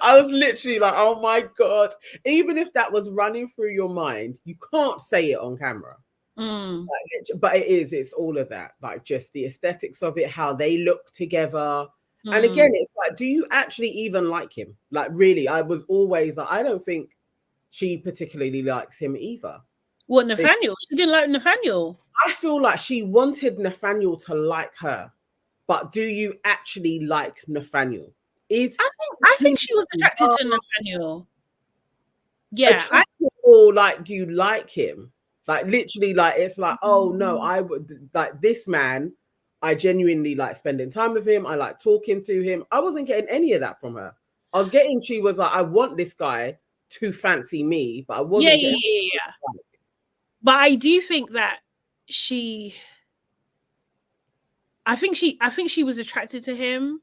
I was literally like, oh my God. Even if that was running through your mind, you can't say it on camera. But it's all of that, like just the aesthetics of it, how they look together. And again, it's like, do you actually even like him? Like really, I was always like, I don't think she particularly likes him either. What, Nathaniel? She didn't like Nathaniel. I feel like she wanted Nathaniel to like her, but do you actually like Nathaniel? I think she was attracted to Nathaniel. Yeah, like you like him. Like literally, like it's like, oh no, I would like this man. I genuinely like spending time with him. I like talking to him. I wasn't getting any of that from her. I was getting, she was like, I want this guy to fancy me, but I wasn't. Yeah. But I do think that I think she was attracted to him,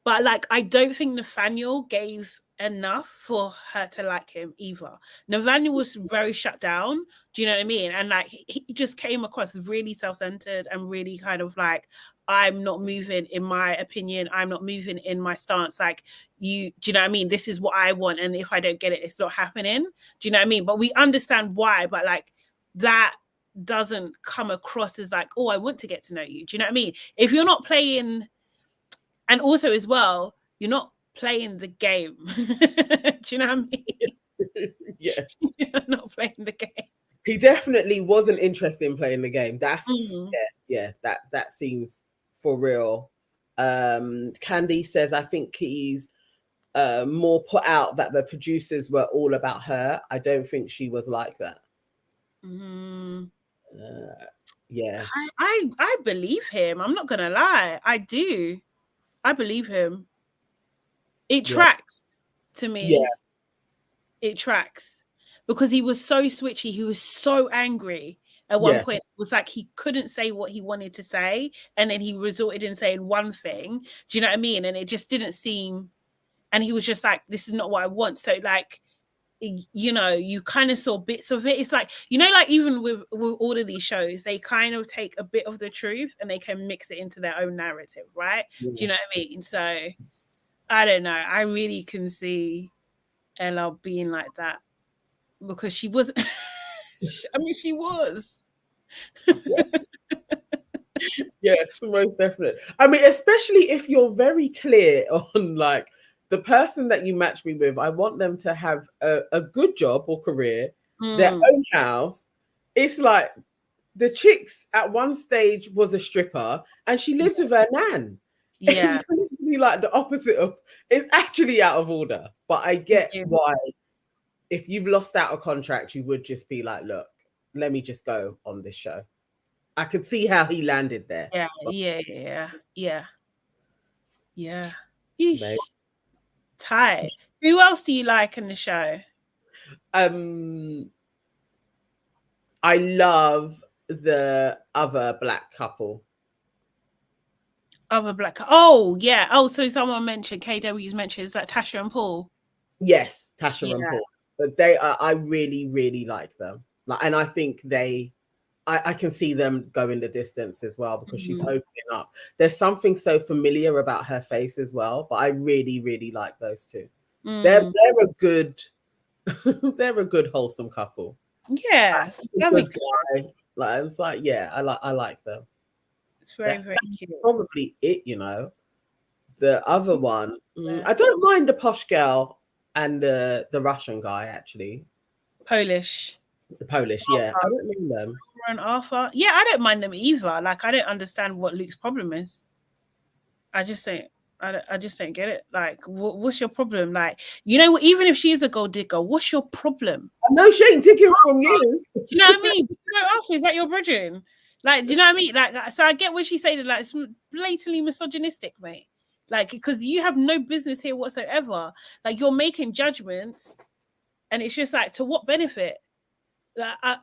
but like I don't think Nathaniel gave enough for her to like him either. Nathaniel was very shut down. Do you know what I mean? And like he just came across really self-centered and really kind of like, I'm not moving in my opinion. I'm not moving in my stance. Like do you know what I mean? This is what I want. And if I don't get it, it's not happening. Do you know what I mean? But we understand why, but like that doesn't come across as like, oh, I want to get to know you. Do you know what I mean? If you're not playing, and also as well, you're not playing the game. Do you know what I mean? Yeah. You're not playing the game. He definitely wasn't interested in playing the game. That's that seems for real. Candy says, I think he's more put out that the producers were all about her. I don't think she was like that. Yeah. I believe him. I'm not gonna lie. I do. I believe him. It tracks to me. Yeah. It tracks. Because he was so switchy. He was so angry at one point. It was like he couldn't say what he wanted to say. And then he resorted in saying one thing. Do you know what I mean? And it just didn't seem... And he was just like, this is not what I want. So like, you know, you kind of saw bits of it. It's like, you know, like even with all of these shows, they kind of take a bit of the truth and they can mix it into their own narrative, right? Yeah. Do you know what I mean? So I don't know. I really can see Ella being like that because she was. I mean, she was. Yes, most definitely. I mean, especially if you're very clear on like the person that you match me with, I want them to have a good job or career, their own house. It's like the chicks at one stage was a stripper and she lives with her nan. Yeah. It's basically like the opposite of, it's actually out of order. But I get why if you've lost out a contract, you would just be like, look, let me just go on this show. I could see how he landed there. Yeah. Tight. Who else do you like in the show? I love the other black couple. Oh, yeah. Oh, so someone mentioned, KW's mentioned, is that Tasha and Paul? Yes, Tasha and Paul. But they are, I really, really like them. Like, and I think I can see them going the distance as well because she's opening up. There's something so familiar about her face as well. But I really, really like those two. They're a good, they're a good wholesome couple. Yeah, that makes sense. Like, it's like, yeah, I like them. It's very, very cute. Probably it, you know. The other one, I don't mind the posh girl and the Russian guy actually. Polish. The Polish, yeah. I don't mind them. And Arthur. Yeah, I don't mind them either. Like, I don't understand what Luke's problem is. I just don't get it. Like, what's your problem? Like, you know, even if she's a gold digger, what's your problem? No, she ain't digging from you. Do you know what I mean? Arthur, is that your brethren? Like, do you know what I mean? Like, so I get what she's saying. Like, it's blatantly misogynistic, mate. Like, because you have no business here whatsoever. Like, you're making judgments, and it's just like, to what benefit?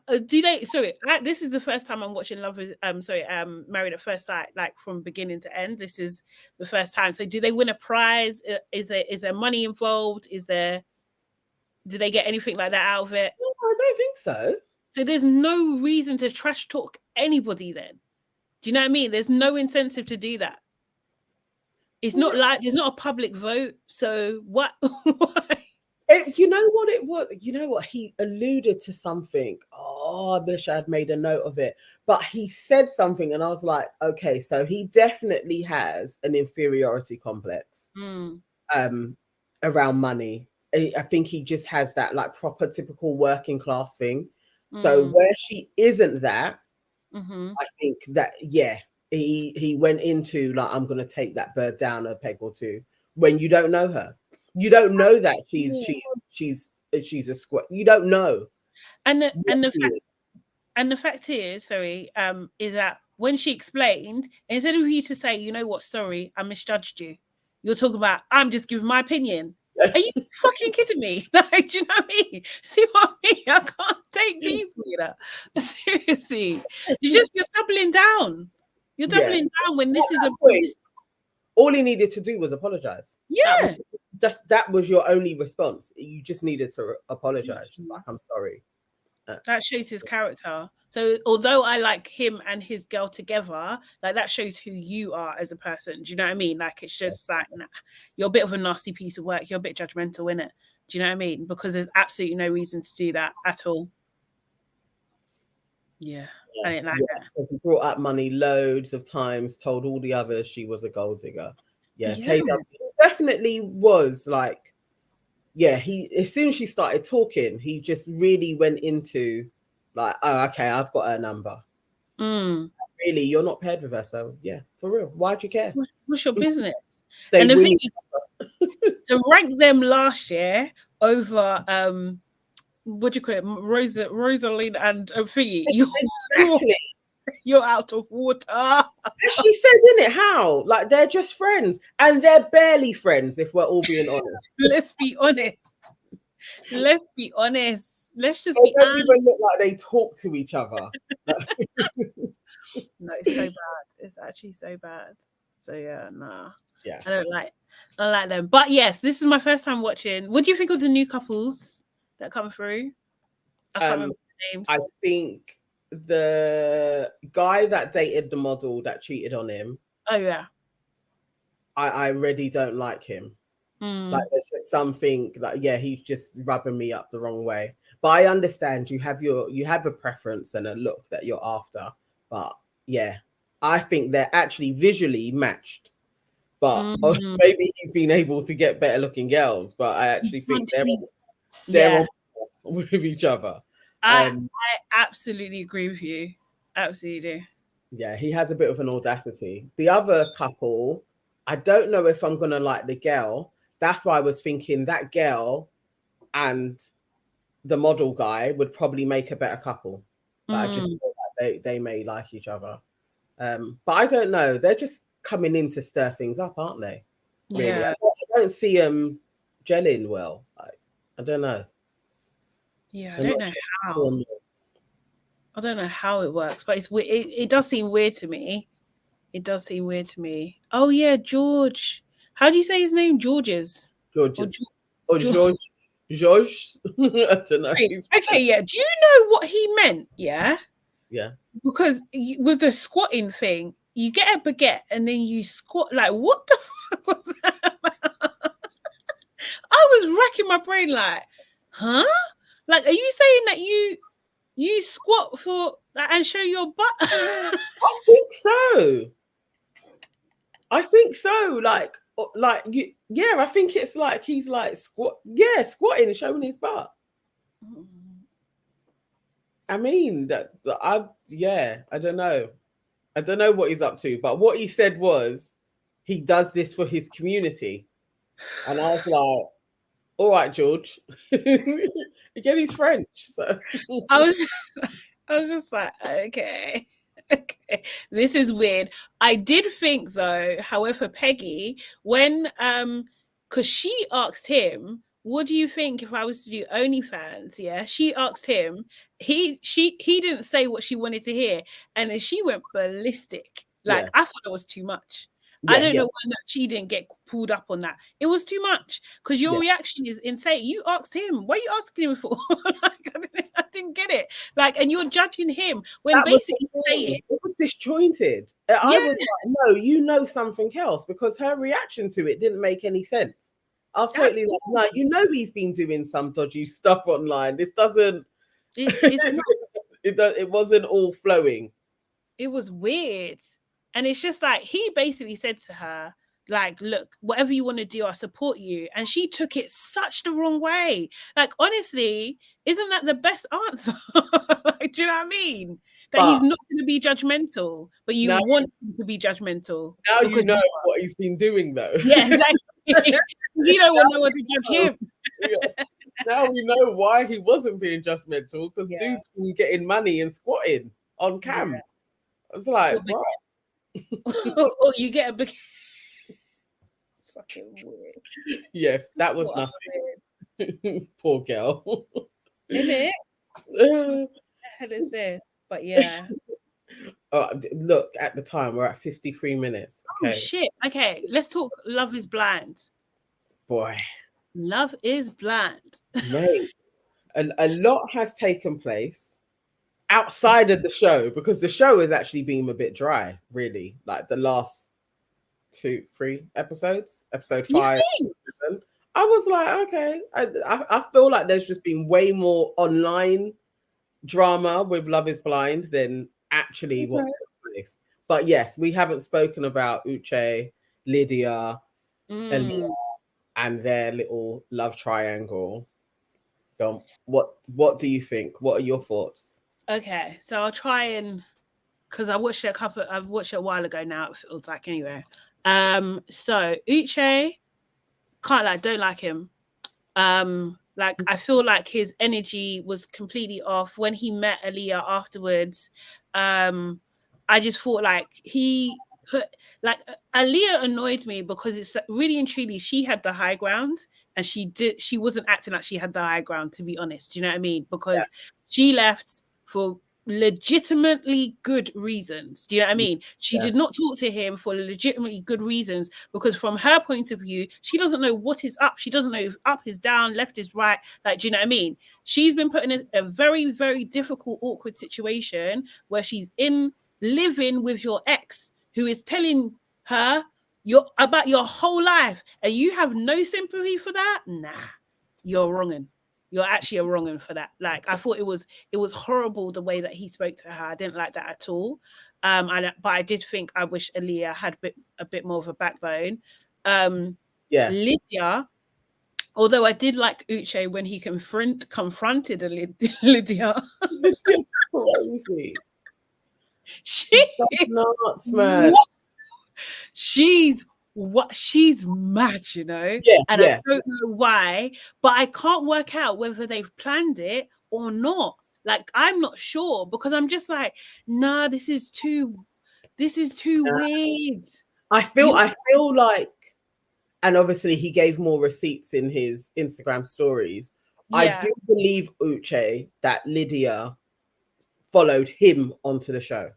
This is the first time I'm watching Married at First Sight, like from beginning to end. This is the first time. So do they win a prize? Is there money involved? Do they get anything like that out of it? No, I don't think so. So there's no reason to trash talk anybody then. Do you know what I mean? There's no incentive to do that. It's not like there's not a public vote. So what? You know what it was? You know what? He alluded to something. Oh, I wish I had made a note of it. But he said something and I was like, okay, so he definitely has an inferiority complex around money. I think he just has that like proper typical working class thing. So where she isn't that, I think that, yeah, he went into like, I'm going to take that bird down a peg or two when you don't know her. You don't know that she's a squat. You don't know. And the fact is, is that when she explained, instead of you to say, you know what, sorry, I misjudged you, you're talking about, I'm just giving my opinion. Are you fucking kidding me? Like, do you know what I mean? See what I mean? I can't take people, you know. Seriously. You're doubling down. You're doubling down when this is a point. All he needed to do was apologize. Yeah. That was your only response. You just needed to apologize. Just like, I'm sorry. That shows his character. So although I like him and his girl together, like that shows who you are as a person. Do you know what I mean? Like, it's just like, nah, you're a bit of a nasty piece of work. You're a bit judgmental, innit? Do you know what I mean? Because there's absolutely no reason to do that at all. Yeah. I didn't like that. He brought up money loads of times, told all the others she was a gold digger. Yeah. KW definitely was like, yeah, as soon as she started talking, he just really went into like, oh, okay, I've got her number. Really, you're not paired with her, so yeah, for real. Why'd you care? What's your business? And the thing is, to rank them last year over what do you call it, Rosaline and Figgy, you're out of water. She said, didn't it? How? Like, they're just friends, and they're barely friends, if we're all being honest. Let's be honest. Let's just be honest. They don't even look like they talk to each other. No, it's so bad. It's actually so bad. So yeah, nah. Yeah. I don't like them. But yes, this is my first time watching. What do you think of the new couples that come through? I can't remember the names. I think the guy that dated the model that cheated on him. Oh yeah. I really don't like him. Like there's just something like, yeah, he's just rubbing me up the wrong way. But I understand you have a preference and a look that you're after. But yeah, I think they're actually visually matched. But maybe he's been able to get better looking girls. But I actually think they're on with each other. I absolutely agree with you. Absolutely. Yeah, he has a bit of an audacity. The other couple, I don't know if I'm gonna like the girl. That's why I was thinking that girl and the model guy would probably make a better couple. But I just thought that they may like each other. But I don't know. They're just coming in to stir things up, aren't they? Really? Yeah. I don't see them gelling well. I don't know. Yeah, I don't know how. I don't know how it works, but it does seem weird to me. It does seem weird to me. Oh yeah, George. How do you say his name? Georges. George. George. I don't know. Okay, yeah. Do you know what he meant? Yeah. Yeah. Because with the squatting thing, you get a baguette and then you squat. Like, what the fuck was that? I was racking my brain like, huh? Like, are you saying that you squat for and show your butt? I think so. Like you, yeah. I think it's like he's like squatting and showing his butt. I mean I don't know. I don't know what he's up to, but what he said was he does this for his community, and I was like, all right, George. Again, he's French, so I was just like, okay, this is weird. I did think though, however, Peggy, when because she asked him, what do you think if I was to do OnlyFans? Yeah, she asked him. He didn't say what she wanted to hear, and then she went ballistic. Like, I thought it was too much. I don't know why she didn't get pulled up on that. It was too much because your reaction is insane. You asked him. What are you asking him for? Like, I didn't get it. Like, and you're judging him when that basically saying it was disjointed. I was like, no, you know something else, because her reaction to it didn't make any sense. I was totally like, no, you know he's been doing some dodgy stuff online. This doesn't. It wasn't all flowing. It was weird. And it's just like, he basically said to her, like, look, whatever you want to do, I support you. And she took it such the wrong way. Like, honestly, isn't that the best answer? Like, do you know what I mean? That he's not going to be judgmental, but you want him to be judgmental. Now you know what he's been doing, though. Yeah, exactly. You don't want no one to judge him. Now we know why he wasn't being judgmental, because dude's been getting money and squatting on cams. I was like, right. Or you get a big fucking weird. Yes, that was nothing. Poor girl. Isn't it? What the hell is this? But yeah. Look, at the time we're at 53 minutes. Okay. Oh shit. Okay, let's talk Love is Blind. Boy. Love is Blind. Mate. A lot has taken place outside of the show, because the show has actually been a bit dry, really. Like the last 2-3 episodes, episode 5. I was like, okay. I feel like there's just been way more online drama with Love is Blind than actually what took place. But yes, we haven't spoken about UCHE, Lydia, and their little love triangle. What do you think? What are your thoughts? Okay, so I'll try and, because I've watched it a while ago now, it feels like, anyway. So UCHE, don't like him. Like, I feel like his energy was completely off when he met Aaliyah afterwards. I just thought like Aaliyah annoyed me because it's really and truly, she had the high ground, and she wasn't acting like she had the high ground, to be honest. Do you know what I mean? Because she left for legitimately good reasons. Do you know what I mean? She did not talk to him for legitimately good reasons, because from her point of view, she doesn't know what is up. She doesn't know if up is down, left is right. Like, do you know what I mean? She's been put in a very, very difficult, awkward situation where she's living with your ex, who is telling her about your whole life, and you have no sympathy for that. Nah, you're wronging. You're actually a wrong one for that. Like, I thought it was horrible the way that he spoke to her. I didn't like that at all. But I did think I wish Aaliyah had a bit more of a backbone. Lydia, although I did like UCHE when he confronted Lydia. This is crazy. She's nuts, man. She's mad, you know, and I don't know why, but I can't work out whether they've planned it or not. Like, I'm not sure, because I'm just like, nah, this is too weird. I feel like, and obviously he gave more receipts in his Instagram stories. I do believe, UCHE, that Lydia followed him onto the show.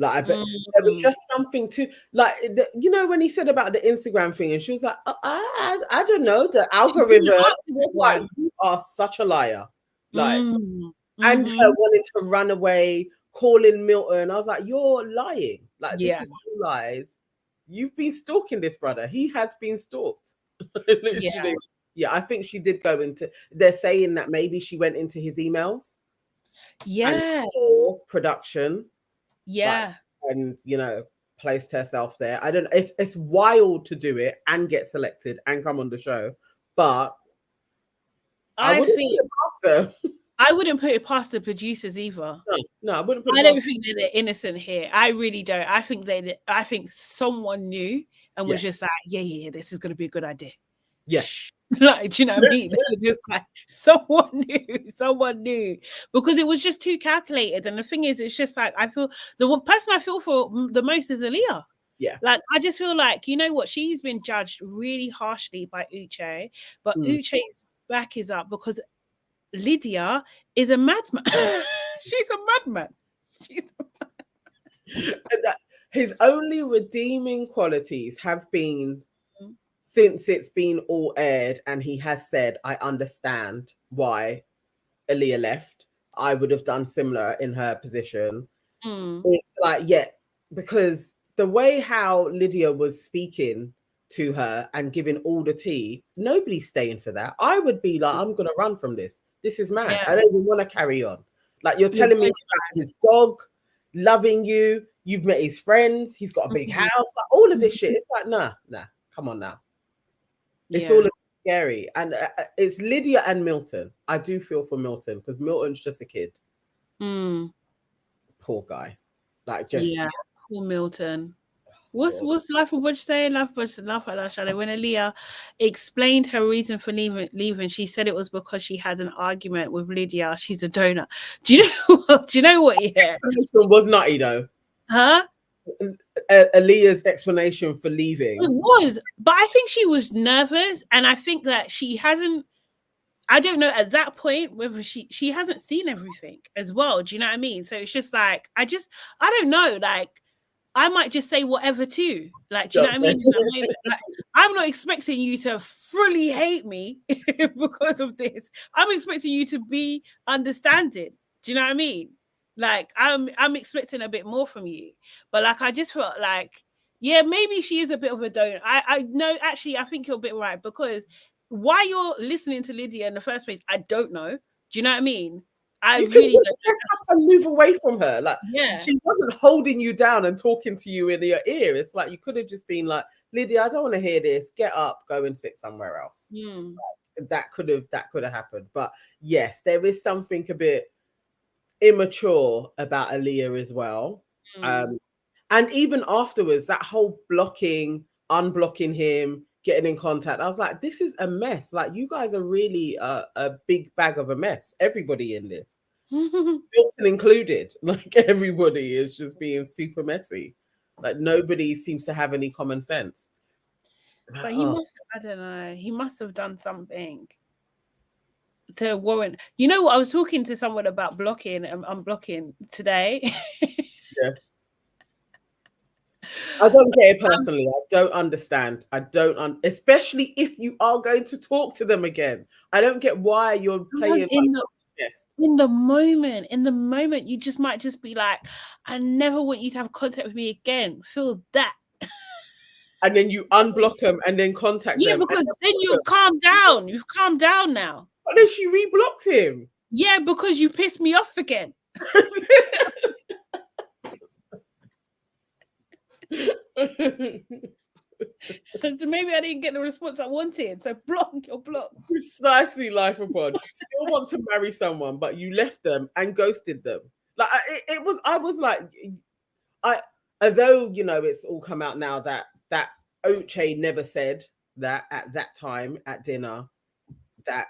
Like, there was just something to, like, you know, when he said about the Instagram thing, and she was like, I don't know, the algorithm. Like, you are such a liar. Like, and her wanting to run away, calling Milton. I was like, you're lying. Like, this is all lies. You've been stalking this brother. He has been stalked. Literally. Yeah, I think she did go into, they're saying that maybe she went into his emails. Yeah. For production. Yeah. And, you know, placed herself there. I don't know. It's wild to do it and get selected and come on the show. But I wouldn't put it past the producers either. No, I wouldn't put it past. I don't think they're innocent here. I really don't. I think someone knew and was just like, yeah, this is going to be a good idea. Yeah. Like, do you know what I mean? Just like, someone knew, because it was just too calculated. And the thing is, it's just like, I feel the person I feel for the most is Aaliyah. Yeah. Like, I just feel like, you know what? She's been judged really harshly by UCHE, but UCHE's back is up because Lydia is a madman. She's a madman. His only redeeming qualities have been, since it's been all aired and he has said, I understand why Aaliyah left. I would have done similar in her position. It's like, because the way how Lydia was speaking to her and giving all the tea, nobody's staying for that. I would be like, I'm going to run from this. This is mad. I don't even want to carry on. Like, you're telling me about his dog loving you. You've met his friends. He's got a big house. Like, all of this shit. It's like, nah, come on now. It's all scary. And it's Lydia and Milton. I do feel for Milton because Milton's just a kid. Poor guy. Like, just poor Milton. What's life of what you say? Life like that, Charlotte. When Aaliyah explained her reason for leaving, she said it was because she had an argument with Lydia. She's a donut. Do you know what? Yeah, was nutty though. Huh? Aaliyah's explanation for leaving. It was, but I think she was nervous, and I think that she hasn't. I don't know at that point whether she hasn't seen everything as well. Do you know what I mean? So it's just like I don't know. Like, I might just say whatever too. Like, do you know what I mean? Like, I'm not expecting you to fully hate me because of this. I'm expecting you to be understanding. Do you know what I mean? Like, I'm expecting a bit more from you. But like, I just felt like, yeah, maybe she is a bit of a donor. I know, actually, I think you're a bit right, because why you're listening to Lydia in the first place, I don't know. Do you know what I mean? I really get up and move away from her. Like, she wasn't holding you down and talking to you in your ear. It's like, you could have just been like, Lydia, I don't want to hear this. Get up, go and sit somewhere else. Like, that could have happened. But yes, there is something a bit immature about Aaliyah as well. And even afterwards, that whole unblocking him, getting in contact, I was like, this is a mess. Like, you guys are really a big bag of a mess. Everybody in this, Milton included. Like, everybody is just being super messy. Like, nobody seems to have any common sense. But he must have, I don't know, he must have done something. to warrant. You know what? I was talking to someone about blocking and unblocking today. Yeah. I don't get it personally. I don't understand. I don't, especially if you are going to talk to them again. I don't get why you're playing in the moment. You just might just be like, I never want you to have contact with me again. Feel that. And then you unblock them and then contact them. Yeah, because then you've calmed down. You've calmed down now. But then she reblocked him. Yeah, because you pissed me off again. So maybe I didn't get the response I wanted. So block your block. Precisely, life abroad. You still want to marry someone, but you left them and ghosted them. Like I was like, although, you know, it's all come out now that UCHE never said that at that time at dinner that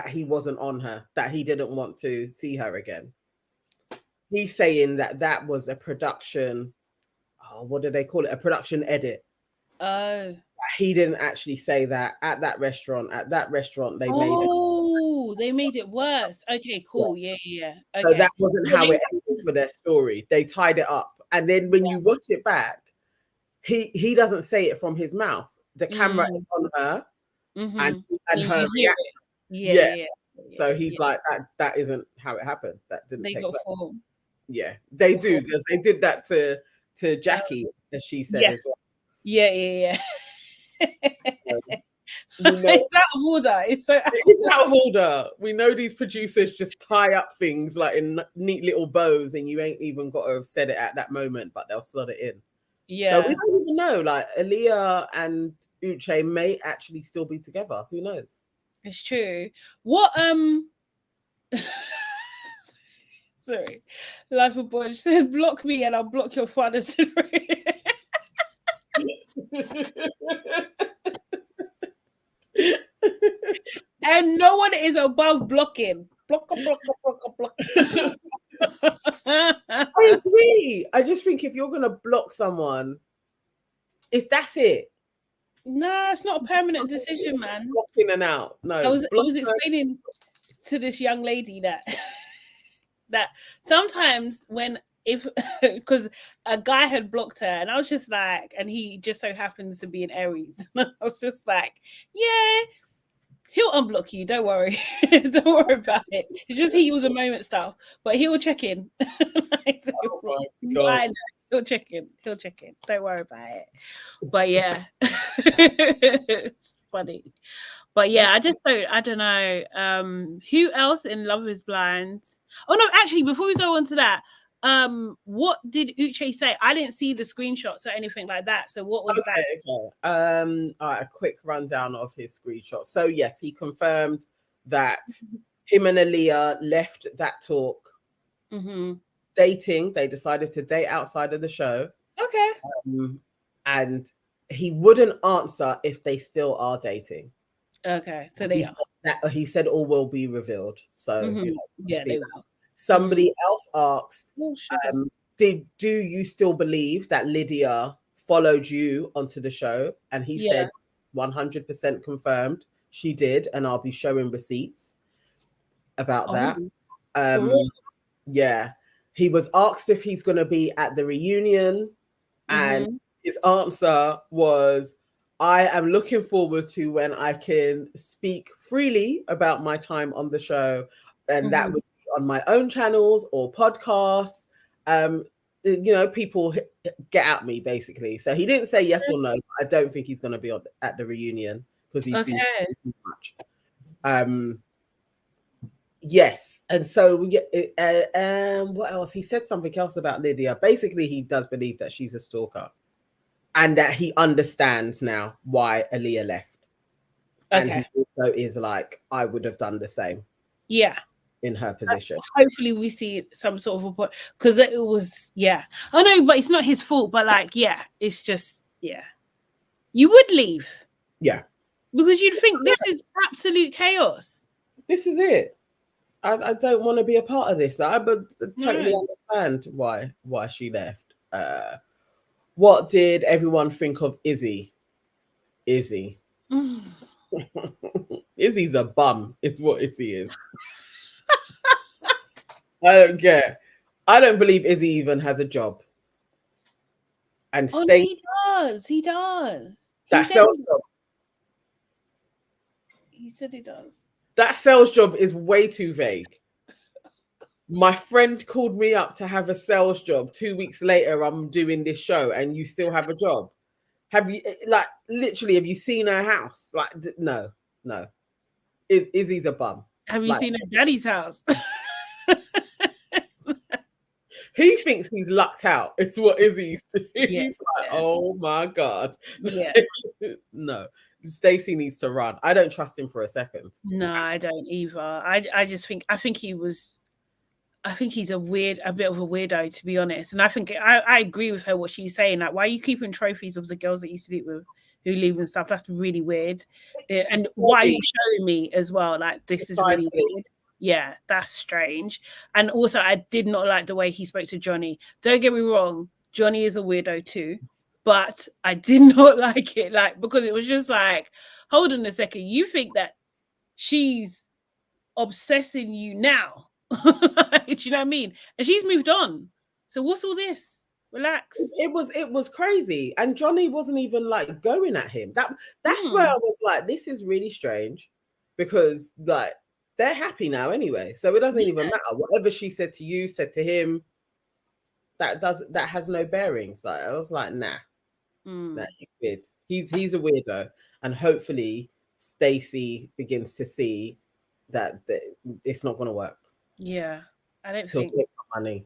he wasn't on her, that he didn't want to see her again. He's saying that was a production. Oh, what do they call it? A production edit. Oh. He didn't actually say that at that restaurant. At that restaurant, they made it worse. Okay, cool. Yeah. Okay. So that wasn't how it ended for their story. They tied it up, and then when you watch it back, he doesn't say it from his mouth. The camera is on her, and her reaction. Yeah. So he's like, that isn't how it happened. That didn't take place. Form. Yeah, they do, because they did that to Jackie, as she said as well. Yeah. It's out of order. It's out of order. We know these producers just tie up things like in neat little bows, and you ain't even got to have said it at that moment, but they'll slot it in. Yeah. So we don't even know. Like Aaliyah and UCHE may actually still be together. Who knows? It's true. What sorry, Life of Boy said, block me and I'll block your father's. And no one is above blocking. Block. I agree. I just think if you're gonna block someone, that's it. No, it's not a permanent decision, man. Blocking and out. No, I was explaining to this young lady that sometimes because a guy had blocked her, and I was just like, and he just so happens to be an Aries. I was just like, yeah, he'll unblock you. Don't worry. Don't worry about it. It's just he was a moment stuff, but he will check in. He'll check in. Don't worry about it. But yeah, it's funny. But yeah, I don't know. Who else in Love is Blind? Oh no, actually, before we go on to that, what did UCHE say? I didn't see the screenshots or anything like that. So what was that? Okay. All right, a quick rundown of his screenshots. So yes, he confirmed that him and Aaliyah left that talk dating. They decided to date outside of the show. Okay. And he wouldn't answer if they still are dating. Okay, so he said all will be revealed. So you know, they will. Somebody else asked, do you still believe that Lydia followed you onto the show? And he said 100% confirmed she did, and I'll be showing receipts about that. Yeah. He was asked if he's going to be at the reunion, and his answer was, I am looking forward to when I can speak freely about my time on the show, and that would be on my own channels or podcasts. You know, people get at me basically. So he didn't say yes or no. I don't think he's going to be at the reunion because he's been too much. Yes, and so what else? He said something else about Lydia. Basically, he does believe that she's a stalker, and that he understands now why Aaliyah left. And he also is like, I would have done the same. Yeah. In her position. Hopefully we see some sort of a point, because it was, I know, but it's not his fault, but like, it's just, you would leave. Yeah. Because you'd think this is absolute chaos. This is it. I don't want to be a part of this. I totally understand why she left. What did everyone think of Izzy? Izzy's a bum. It's what Izzy is. I don't care. I don't believe Izzy even has a job. And no, he does. He does. That sales job. He said he does. That sales job is way too vague. My friend called me up to have a sales job. 2 weeks later, I'm doing this show, and you still have a job. Have you, like, literally, have you seen her house? Like, no. Izzy's a bum. Have you seen her daddy's house? He thinks he's lucked out. It's what Izzy's doing. Yeah, he's like, oh my God. Yeah. No. Stacey needs to run. I don't trust him for a second. No, I don't either. I think he's a bit of a weirdo, to be honest. And I think I agree with her what she's saying. Like, why are you keeping trophies of the girls that you sleep with who leave and stuff? That's really weird. And why are you showing me as well? Like, this is really weird. Yeah, that's strange. And also, I did not like the way he spoke to Johnny. Don't get me wrong, Johnny is a weirdo too, but I did not like it, like, because it was just like, hold on a second, you think that she's obsessing you now? Do you know what I mean? And she's moved on. So what's all this? Relax. It was crazy, and Johnny wasn't even like going at him. That's where I was like, this is really strange, because like, they're happy now anyway, so it doesn't even matter. Whatever she said to you, said to him, that has no bearings. Like, I was like, nah, he's weird. He's a weirdo, and hopefully Stacey begins to see that it's not going to work. Yeah, I don't She'll think take the money.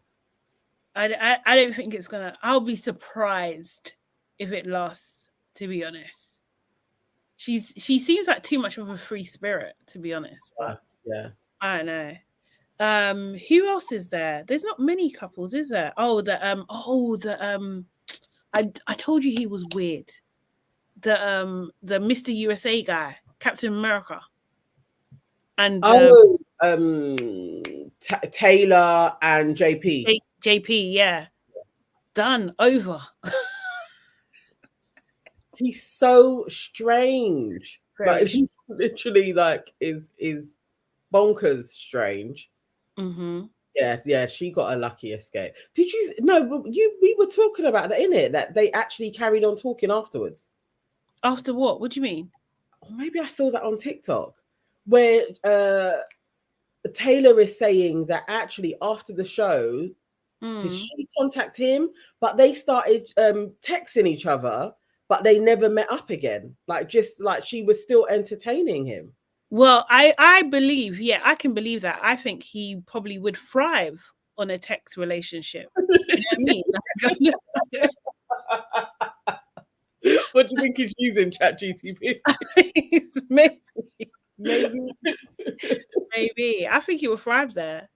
I don't think it's gonna. I'll be surprised if it lasts, to be honest. She seems like too much of a free spirit, to be honest. But yeah, I don't know. Who else is there? There's not many couples, is there? I told you he was weird. The Mr. USA guy, Captain America. And Taylor and JP. JP, yeah. Done, over. He's so strange. Like, he literally like is bonkers strange. Mm-hmm. Yeah, she got a lucky escape. Did you we were talking about that, innit? That they actually carried on talking afterwards. After what? What do you mean? Or maybe I saw that on TikTok, where Taylor is saying that actually after the show, did she contact him? But they started texting each other, but they never met up again. Like, just like she was still entertaining him. Well, I believe, yeah, I can believe that. I think he probably would thrive on a text relationship. You know what I mean? What do you think he's using, ChatGTP? Maybe. I think he will thrive there.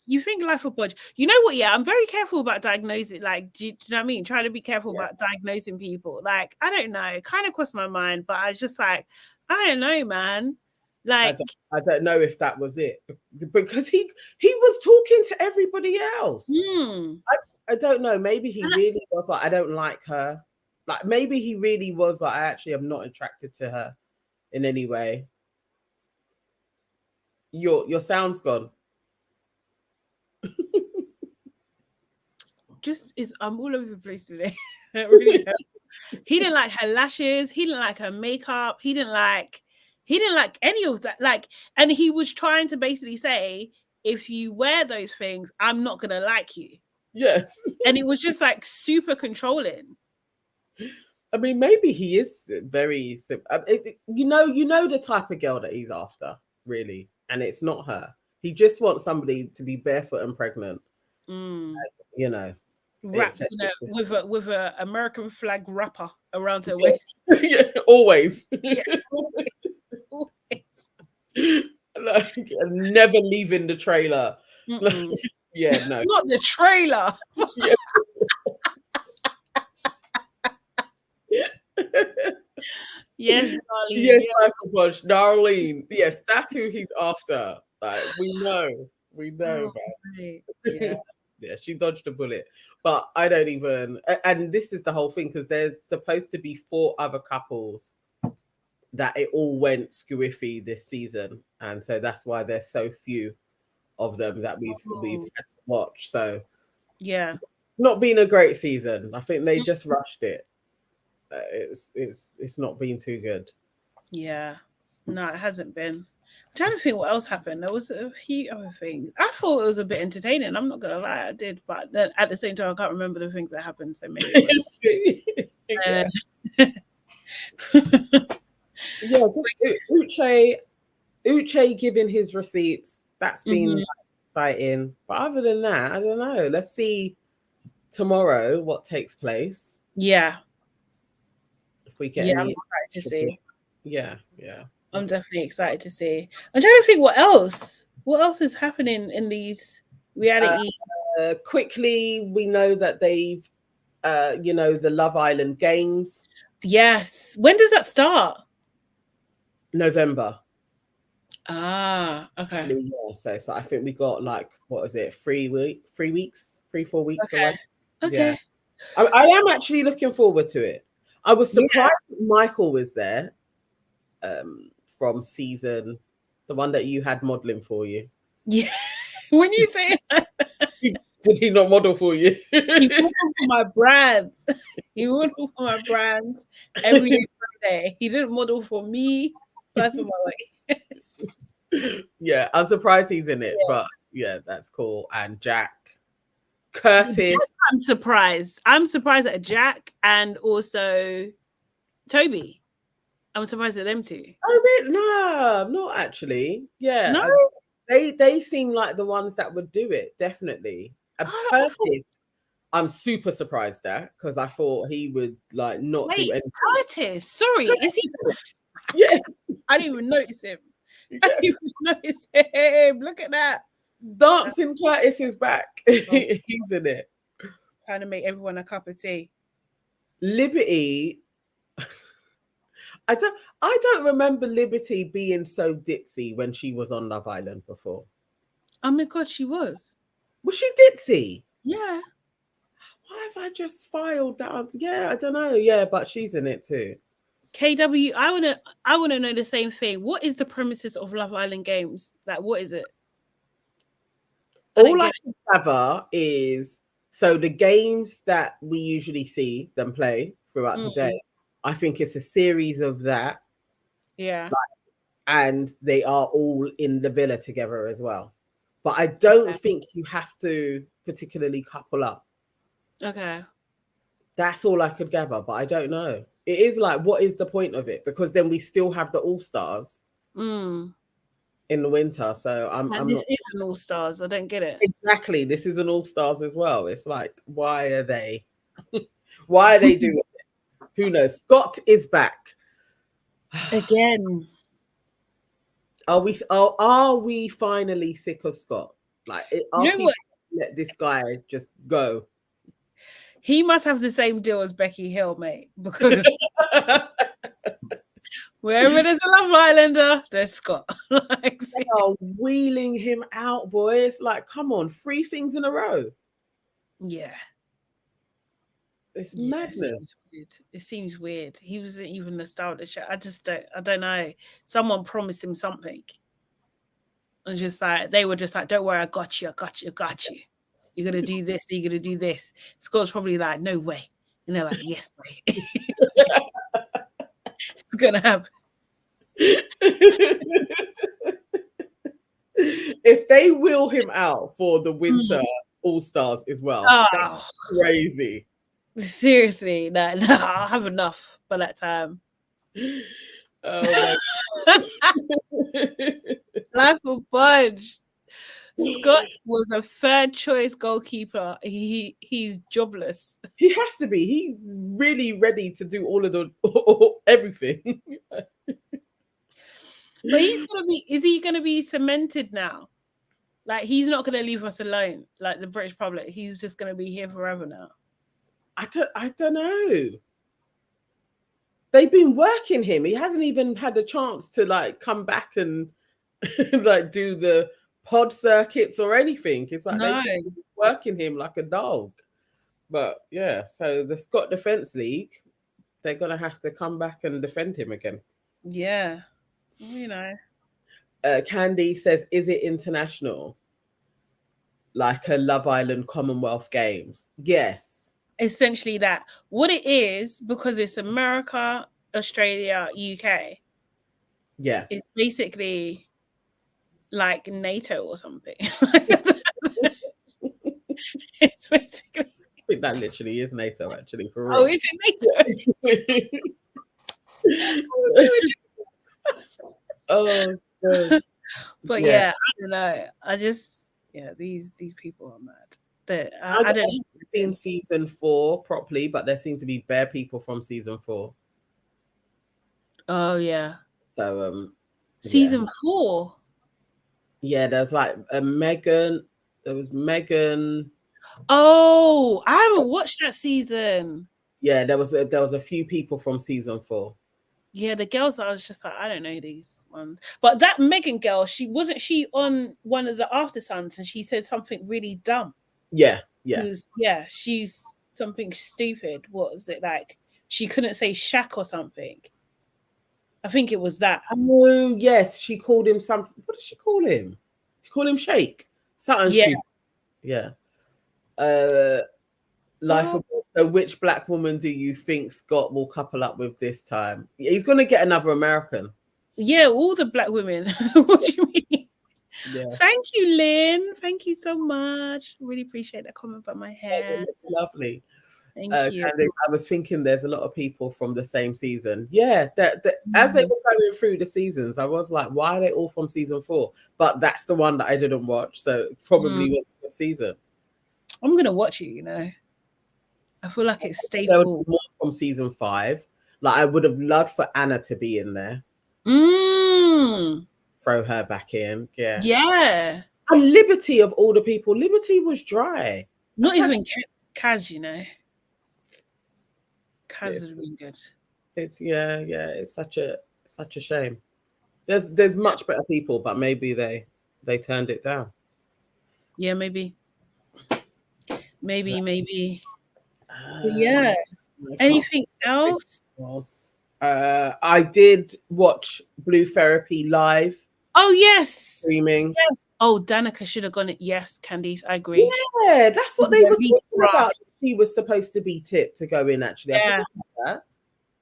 You think life will budge? You know what? Yeah, I'm very careful about diagnosing. Like, do you know what I mean? Trying to be careful about diagnosing people. Like, I don't know. It kind of crossed my mind, but I was just like, I don't know, man. Like, I don't know if that was it, because he was talking to everybody else. I don't know. Maybe he really was like, I don't like her. Like, maybe he really was like, I actually am not attracted to her in any way. Your sound's gone. I'm all over the place today. Really. He didn't like her lashes. He didn't like her makeup. He didn't like any of that. Like, and he was trying to basically say, if you wear those things, I'm not gonna like you. Yes. And it was just like super controlling. I mean, maybe he is very you know the type of girl that he's after, really, and it's not her. He just wants somebody to be barefoot and pregnant. You know, wrapped with a American flag wrapper around her waist. Yeah, always. Yeah, always. Like, never leaving the trailer. Like, yeah, no, not the trailer. Yeah. Yes, Darlene. Yes, Michael Punch, Darlene. Yes, that's who he's after. Like, we know, man. Yeah. Yeah, she dodged a bullet, but I don't even. And this is the whole thing, because there's supposed to be 4 other couples that it all went squiffy this season, and so that's why there's so few of them that we've had to watch. So yeah, it's not been a great season. I think they just rushed it. It's not been too good. Yeah, no, it hasn't been. I'm trying to think what else happened. There was a few other things. I thought it was a bit entertaining. I'm not gonna lie, I did, but then at the same time, I can't remember the things that happened. So maybe it was. Yeah, Uche giving his receipts. That's been exciting. But other than that, I don't know. Let's see tomorrow what takes place. Yeah. If we get I'm any excited to see. Yeah. I'm definitely excited to see. I'm trying to think what else. What else is happening in these reality? Quickly, we know that they've, the Love Island games. Yes. When does that start? November. Ah, okay. Yeah, so I think we got like, what is it, 3 weeks, 4 weeks away. Okay. Yeah. I am actually looking forward to it. I was surprised that Michael was there from season, the one that you had modeling for you. Yeah. When you say that, did he not model for you? He modeled for my brands. He modeled for my brands every day. He didn't model for me personally. Yeah, I'm surprised he's in it, but yeah, that's cool. And Jack, Curtis. Yes, I'm surprised. I'm surprised at Jack and also Toby. I'm surprised at them too. Oh, really? No, not actually. Yeah, no, they seem like the ones that would do it. Definitely. Curtis, I'm super surprised at, because I thought he would like not do anything. Curtis, sorry, is he? Yes, I didn't even notice him. I didn't even notice him. Look at that. Dancing Curtis is back. He's in it. Trying to make everyone a cup of tea. Liberty. I don't remember Liberty being so ditzy when she was on Love Island before. Oh my god, she was. Was she ditzy? Yeah. Why have I just filed that? Yeah, I don't know. Yeah, but she's in it too. KW, I wanna know the same thing. What is the premises of Love Island games? Like, what is it? All I can gather is, so the games that we usually see them play throughout the day, I think it's a series of that. Yeah. And they are all in the villa together as well. But I don't think you have to particularly couple up. Okay. That's all I could gather, but I don't know. It is like, what is the point of it? Because then we still have the All-Stars in the winter. So this is an All-Stars. I don't get it. Exactly. This is an All-Stars as well. It's like, why are they doing it? Who knows? Scott is back. Again. Are we finally sick of Scott? Like, let this guy just go? He must have the same deal as Becky Hill, mate, because wherever there's a Love Islander, there's Scott. They are wheeling him out, boy. It's like, come on, 3 things in a row. Yeah. It's madness. It seems weird. He wasn't even the star of the show. I don't know. Someone promised him something. And just like, they were just like, don't worry, I got you. You're going to do this, you're going to do this. Scott's probably like, no way. And they're like, yes, way. It's going to happen. If they wheel him out for the winter All-Stars as well, that's crazy. Seriously, no, I'll have enough by that time. Oh Life will budge. Scott was a third choice goalkeeper. He's jobless. He has to be. He's really ready to do all of everything. But is he gonna be cemented now? Like, he's not gonna leave us alone, like the British public. He's just gonna be here forever now. I don't know. They've been working him. He hasn't even had a chance to like come back and like do the pod circuits or anything. It's like they've been working him like a dog. But yeah, so the Scott Defence League, they're gonna have to come back and defend him again. Yeah, you know. Candy says, is it international? Like a Love Island Commonwealth Games? Yes. Essentially that. What it is, because it's America, Australia, UK. Yeah. It's basically like NATO or something. It's basically. I think that literally is NATO, actually, for real. Oh, is it NATO? Oh, God. But yeah, I don't know. These people are mad. I don't know. Seen season 4 properly, but there seem to be bare people from season 4. Oh yeah. So season 4. Yeah, there's like Megan. There was Megan. Oh, I haven't watched that season. Yeah, there was a few people from season 4. Yeah, the girls, I was just like, I don't know these ones. But that Megan girl, she on one of the After Suns and she said something really dumb. Yeah. She's something stupid. What was it like? She couldn't say Shaq or something. I think it was that. Oh, yes. She called him something. What did she call him? She called him Shake. Something stupid. Yeah. Life of So which black woman do you think Scott will couple up with this time? He's going to get another American. Yeah, all the black women. What do you mean? Yeah. Thank you, Lynn. Thank you so much. Really appreciate that comment about my hair. It's lovely. Thank you. Candice, I was thinking there's a lot of people from the same season. Yeah, as they were going through the seasons, I was like, why are they all from season 4? But that's the one that I didn't watch, so it probably was a good season. I'm going to watch it, you know. I feel like it's stable. There would be more from season 5. Like, I would have loved for Anna to be in there. Throw her back in. Yeah. Yeah. And Liberty, of all the people, Liberty was dry. Not even Kaz, you know. Kaz has been good. It's it's such a shame. There's much better people, but maybe they turned it down. Yeah, maybe. Yeah. Anything else? I did watch Blue Therapy live. Oh yes. Streaming. Yes. Oh, Danica should have gone it. Yes, Candice, I agree. Yeah, that's what they were talking about. She was supposed to be tipped to go in, actually. Yeah. That.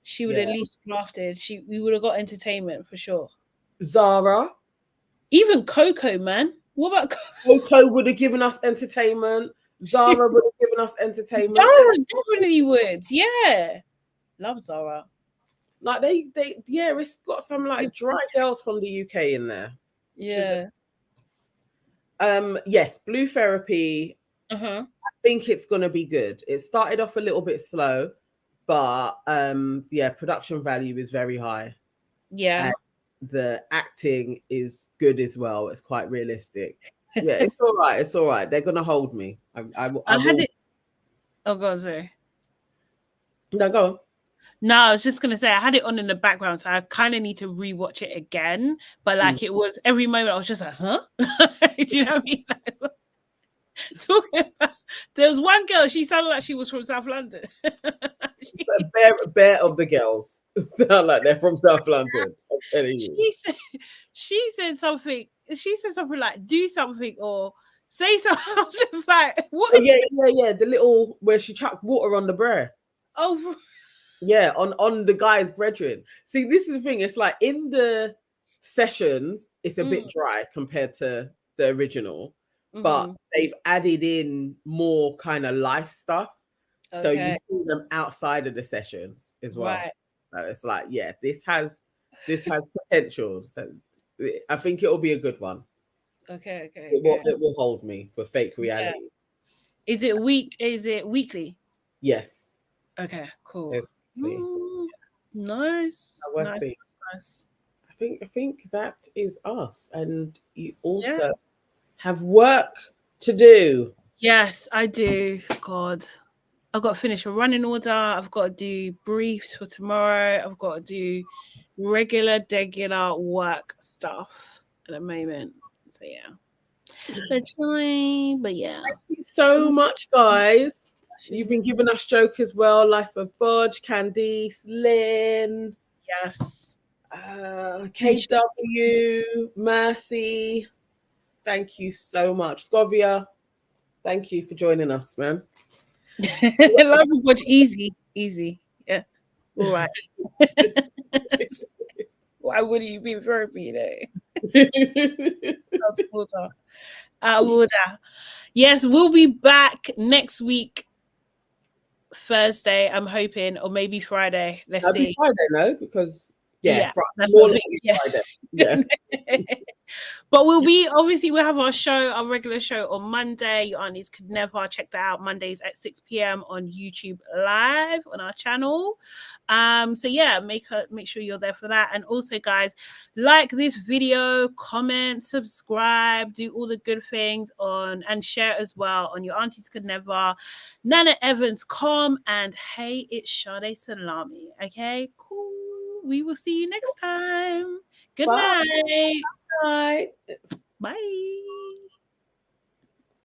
She would at least crafted. We would have got entertainment for sure. Zara. Even Coco, man. What about Coco would have given us entertainment. Zara would have given us entertainment. Zara definitely would. Yeah. Love Zara. Like it's got some like dry girls from the UK in there. Yeah. Yes, Blue Therapy. I think it's gonna be good. It started off a little bit slow, but production value is very high. Yeah. And the acting is good as well. It's quite realistic. Yeah, it's all right. It's all right. They're gonna hold me. I had it. Oh, go on, sorry. No, go on. No, I was just gonna say I had it on in the background, so I kind of need to rewatch it again. But like it was every moment I was just like, huh? Do you know what I mean? Talking about, there was one girl, she sounded like she was from South London. Bare of the girls sound like they're from South London. She said something. She said something like "do something" or "say something." I was just like, "What?" Yeah. The little where she chucked water on the bread. Oh. Yeah, on the guy's brethren. See, this is the thing. It's like in the sessions, it's a bit dry compared to the original, but they've added in more kind of life stuff. Okay. So you see them outside of the sessions as well. Right. So it's like, this has potential. So I think it will be a good one. Okay. It will hold me for fake reality. Yeah. Is it weekly? Yes. Okay, cool. Nice. Nice. I think that is us, and you also have work to do. Yes, I do. God, I've got to finish a running order. I've got to do briefs for tomorrow. I've got to do regular work stuff at the moment. So that's fine. But thank you so much, guys. You've been giving us joke as well. Life of Bodge, Candice, Lynn. Yes. KW, Mercy, thank you so much. Scovia, thank you for joining us, man. LABRISH, easy. Yeah. All right. Why wouldn't you be in therapy, Out of order. Yes, we'll be back next week, Thursday, I'm hoping, or maybe Friday. Let's see. Be Friday, no, because that's more likely Friday. Yeah. But we'll have our regular show on Monday. Your aunties could never check that out. Mondays at 6 p.m. on YouTube Live on our channel. So yeah, make sure you're there for that. And also, guys, like this video, comment, subscribe, do all the good things and share as well on Your Aunties Could Never, NanaEvans.com, and hey, it's Sade Salami. Okay, cool. We will see you next time. Good night. Bye. Bye.